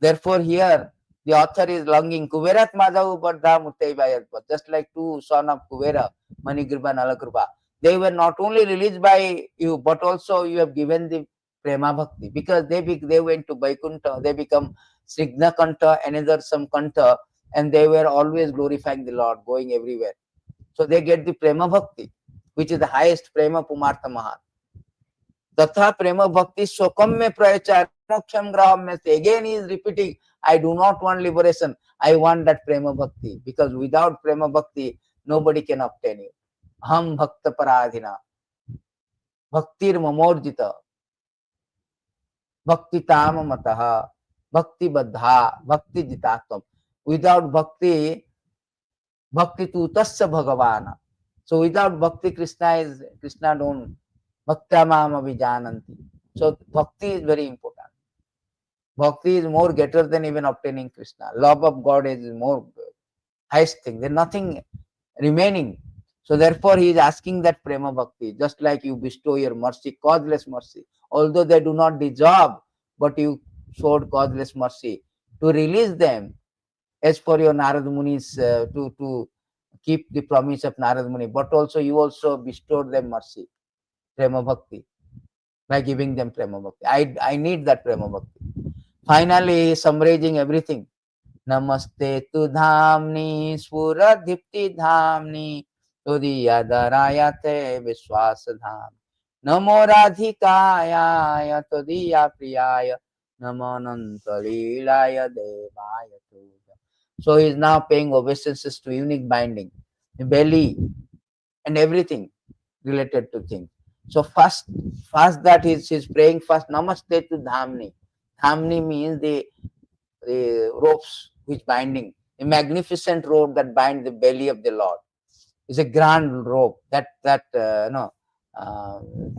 Therefore, here the author is longing. Kuberat Madhavu Bardha Mutaibayatva. Just like 2 sons of Kubera, Manigriba and Alakruba. They were not only released by you, but also you have given the prema bhakti. Because they went to Vaikuntha, they become Srigna Kanta, another some Kanta, and they were always glorifying the Lord, going everywhere. So they get the prema bhakti, which is the highest prema pumartha mahat. Tatha prema bhakti sokam me prayachar Moksham graham. Again he is repeating, I do not want liberation, I want that prema bhakti, because without prema bhakti nobody can obtain it. Aham bhakta paradhina, bhaktir mamorjita, bhakti tama mataha, bhakti baddha, bhakti jitatvam. Without bhakti, bhakti tu tasya bhagavana. So without bhakti, Kṛṣṇa don't bhakta mam abhijananti. So bhakti is very important. Bhakti is more greater than even obtaining Kṛṣṇa. Love of God is more highest thing. There is nothing remaining. So therefore he is asking that prema bhakti, just like you bestow your mercy, causeless mercy. Although they do not deserve, but you showed causeless mercy to release them, as for your Narad Muni's to keep the promise of Narad Muni, but also you also bestowed them mercy, prema bhakti, by giving them prema bhakti. I need that prema bhakti. Finally, summarizing everything. Namaste tu dhamni spuradipti dhamni todiyadharayate viswasadham. Namo radhikaya todiya priyaya namananta lilaya devaya tuja. So he is now paying obeisances to unique binding, the belly and everything related to things. So first that he's praying first Namaste to Dhamni. Dhamni means the ropes which binding, a magnificent rope that binds the belly of the Lord. It's a grand rope that the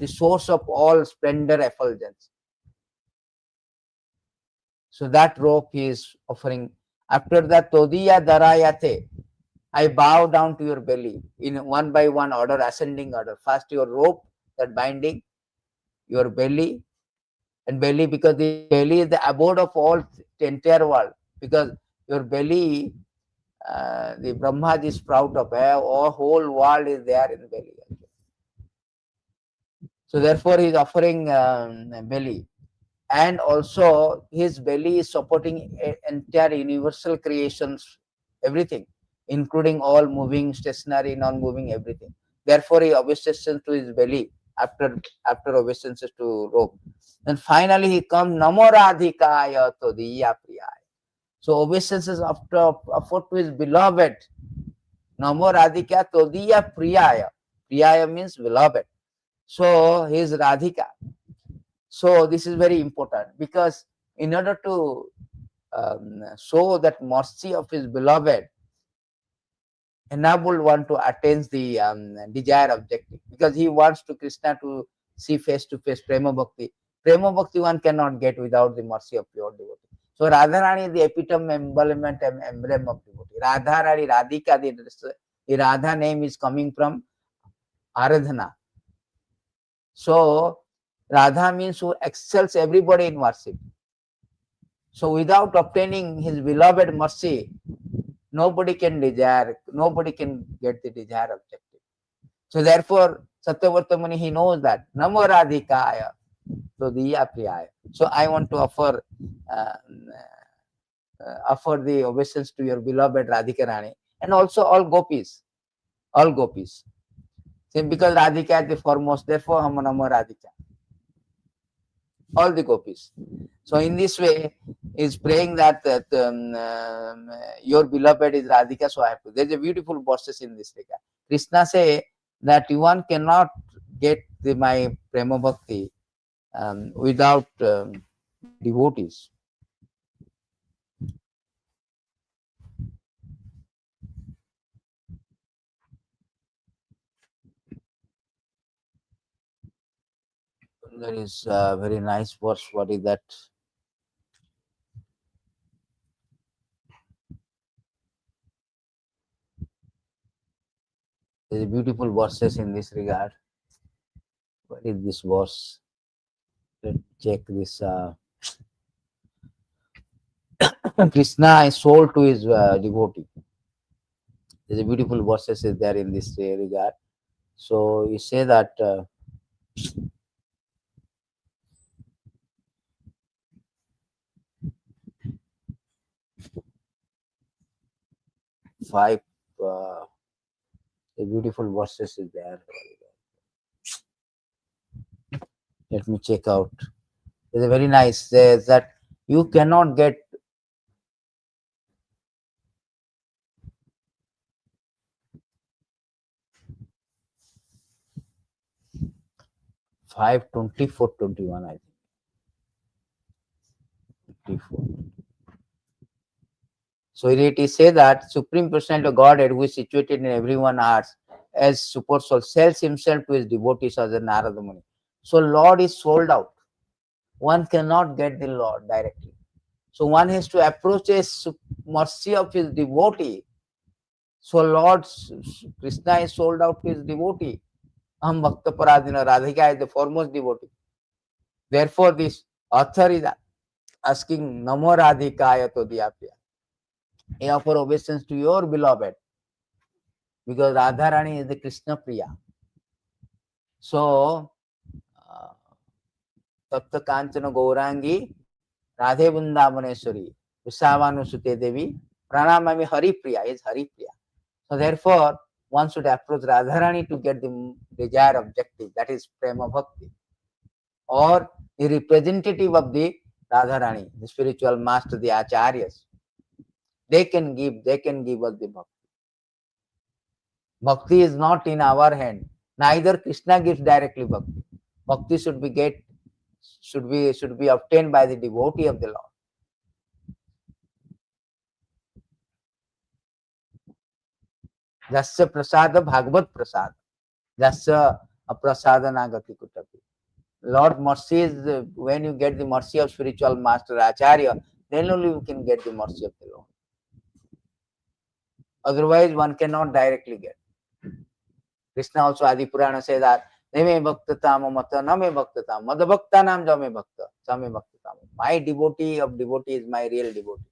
source of all splendor effulgence. So that rope he is offering. After that, Todiya Darayate, I bow down to your belly in one by one order, ascending order. First your rope, that binding, your belly, and belly, because the belly is the abode of all the entire world. Because your belly, the Brahma is proud of, all whole world is there in the belly. So therefore he is offering belly. And also his belly is supporting entire universal creations, everything, including all moving, stationary, non-moving, everything. Therefore he obeisances to his belly after obeisances to rope. And finally he comes Namo Radhikaya Todiya Priyaya. So obeisances after offered to his beloved. Namo Radhikaya Todiya Priyaya. Priyaya means beloved. So he is Radhika. So this is very important, because in order to show that mercy of his beloved, enabled one to attain the desired objective, because he wants to Kṛṣṇa to see face to face prema bhakti. Prema bhakti one cannot get without the mercy of pure devotee. So Radharani is the epitome, embodiment, and emblem of devotee. Radharani, Radhika, the Radha name is coming from Aradhana. So Radha means who excels everybody in worship. So without obtaining his beloved mercy, nobody can desire, nobody can get the desired objective. So therefore, Satyavarta Muni, he knows that. Namo Radhikaya Todiya Priyaya. So I want to offer the obeisance to your beloved Radhika Rani, and also all gopis. All gopis. Same, because Radhika is the foremost, therefore Namo Radhika. All the gopis. So in this way, is praying that your beloved is Radhika, so I have to. There is a beautiful verses in this regard. Kṛṣṇa say that one cannot get my prema bhakti without devotees. There is a very nice verse. What is that? There is beautiful verses in this regard. What is this verse? Let's check this. Kṛṣṇa is sold to his devotee. There's a beautiful verses is there in this regard. So you say that five a beautiful verses is there. Let me check out. It's a very nice, says that you cannot get 5:24:21, I think. 24. So it is said that Supreme Personality of Godhead, who is situated in everyone's hearts as super soul, sells himself to his devotees as a Narada Muni. So Lord is sold out. One cannot get the Lord directly. So one has to approach a mercy of his devotee. So Lord Kṛṣṇa is sold out to his devotee. Aham bhakta paradina, Radhika is the foremost devotee. Therefore, this author is asking Namo Radhikaya Todiyapya. I offer obeisance to your beloved, because Radharani is the Krishna Priya. So, Tapta Kanchana Gaurangi, Radhe Vrindavaneshwari, Vrishabhanusute Devi, Pranamami Hari Priya is Hari Priya. So, therefore, one should approach Radharani to get the desired objective, that is Prema Bhakti, or the representative of the Radharani, the spiritual master, the Acharyas. They can give us the bhakti. Bhakti is not in our hand. Neither Krishna gives directly bhakti. Bhakti should be obtained by the devotee of the Lord. Jasya prasada bhagavad prasada. Jasya aprasadana gati kutapi. Lord mercy is when you get the mercy of spiritual master Acharya, then only you can get the mercy of the Lord. Otherwise, one cannot directly get. Krishna also Adi Purana says that Name bhaktatam mata name bhaktatam mada bhaktanam jame bhakta same bhaktatam. My devotee of devotee is my real devotee.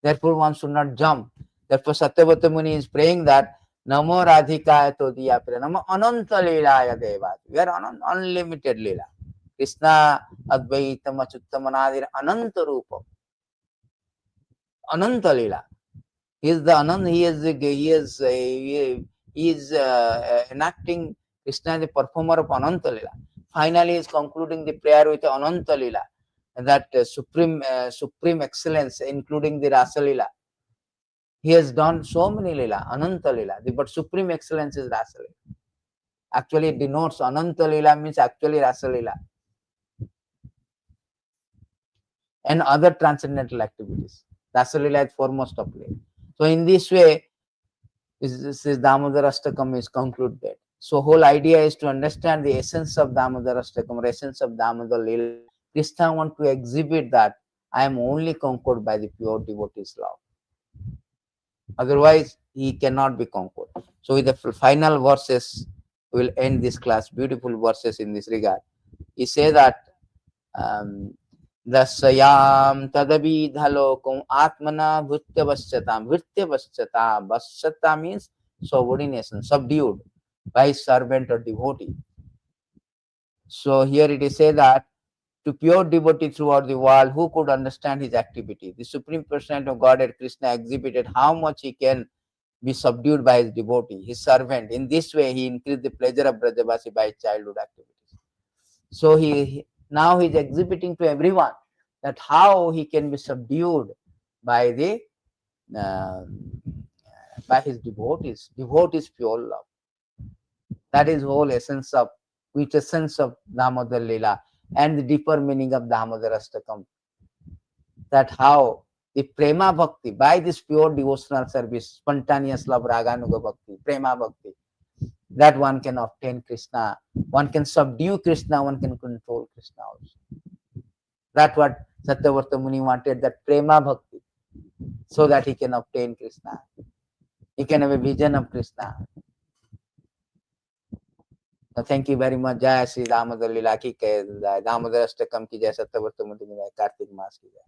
Therefore, one should not jump. Therefore, Satyavata Muni is praying that Namo Radhikaya Todiyapya Namo Ananta Leelaya Devat. We are unlimited Leela. Krishna Advaitam Achuttamaнаdir Ananta Rupa. Ananta Leela. He is the Anand, he is enacting Krishna, the performer of Ananta Lila. Finally, he is concluding the prayer with Ananta Lila, that supreme excellence, including the Rasa Lila. He has done so many Lila, Ananta Lila, but supreme excellence is Rasa Lila. Actually, it denotes Ananta Lila means actually Rasa Lila and other transcendental activities. Rasa Lila is foremost of Lila. So, in this way, this is Damodarāṣṭakam is concluded. So whole idea is to understand the essence of Damodarāṣṭakam, or essence of Damodara Lila. Krishna want to exhibit that I am only conquered by the pure devotee's love. Otherwise, he cannot be conquered. So with the final verses, we will end this class. Beautiful verses in this regard. He says that Dasyayam tadabidhalokum atmana bhṛtya-vaśyatā. Bhṛtya-vaśyatā. Vaśyatā means subordination, subdued by his servant or devotee. So here it is said that to pure devotee throughout the world, who could understand his activity? The Supreme Personality of Godhead, Kṛṣṇa, exhibited how much he can be subdued by his devotee, his servant. In this way, he increased the pleasure of Brajavasi by his childhood activities. So now he is exhibiting to everyone that how he can be subdued by his devotees. Devotees pure love. That is whole essence of Damodara Lila and the deeper meaning of Damodarāṣṭakam. That how the Prema Bhakti, by this pure devotional service, spontaneous love, Raganuga Bhakti, Prema Bhakti, that one can obtain Kṛṣṇa. One can subdue Kṛṣṇa, one can control Kṛṣṇa also. That's what Satyavata Muni wanted, that Prema Bhakti, so that he can obtain Kṛṣṇa. He can have a vision of Kṛṣṇa. Thank you very much. Jai Sri Damodara Lila ki jai, Damodarāṣṭakam ki jai, Satyavata Muni ki jai, Kartik Maas ki jai.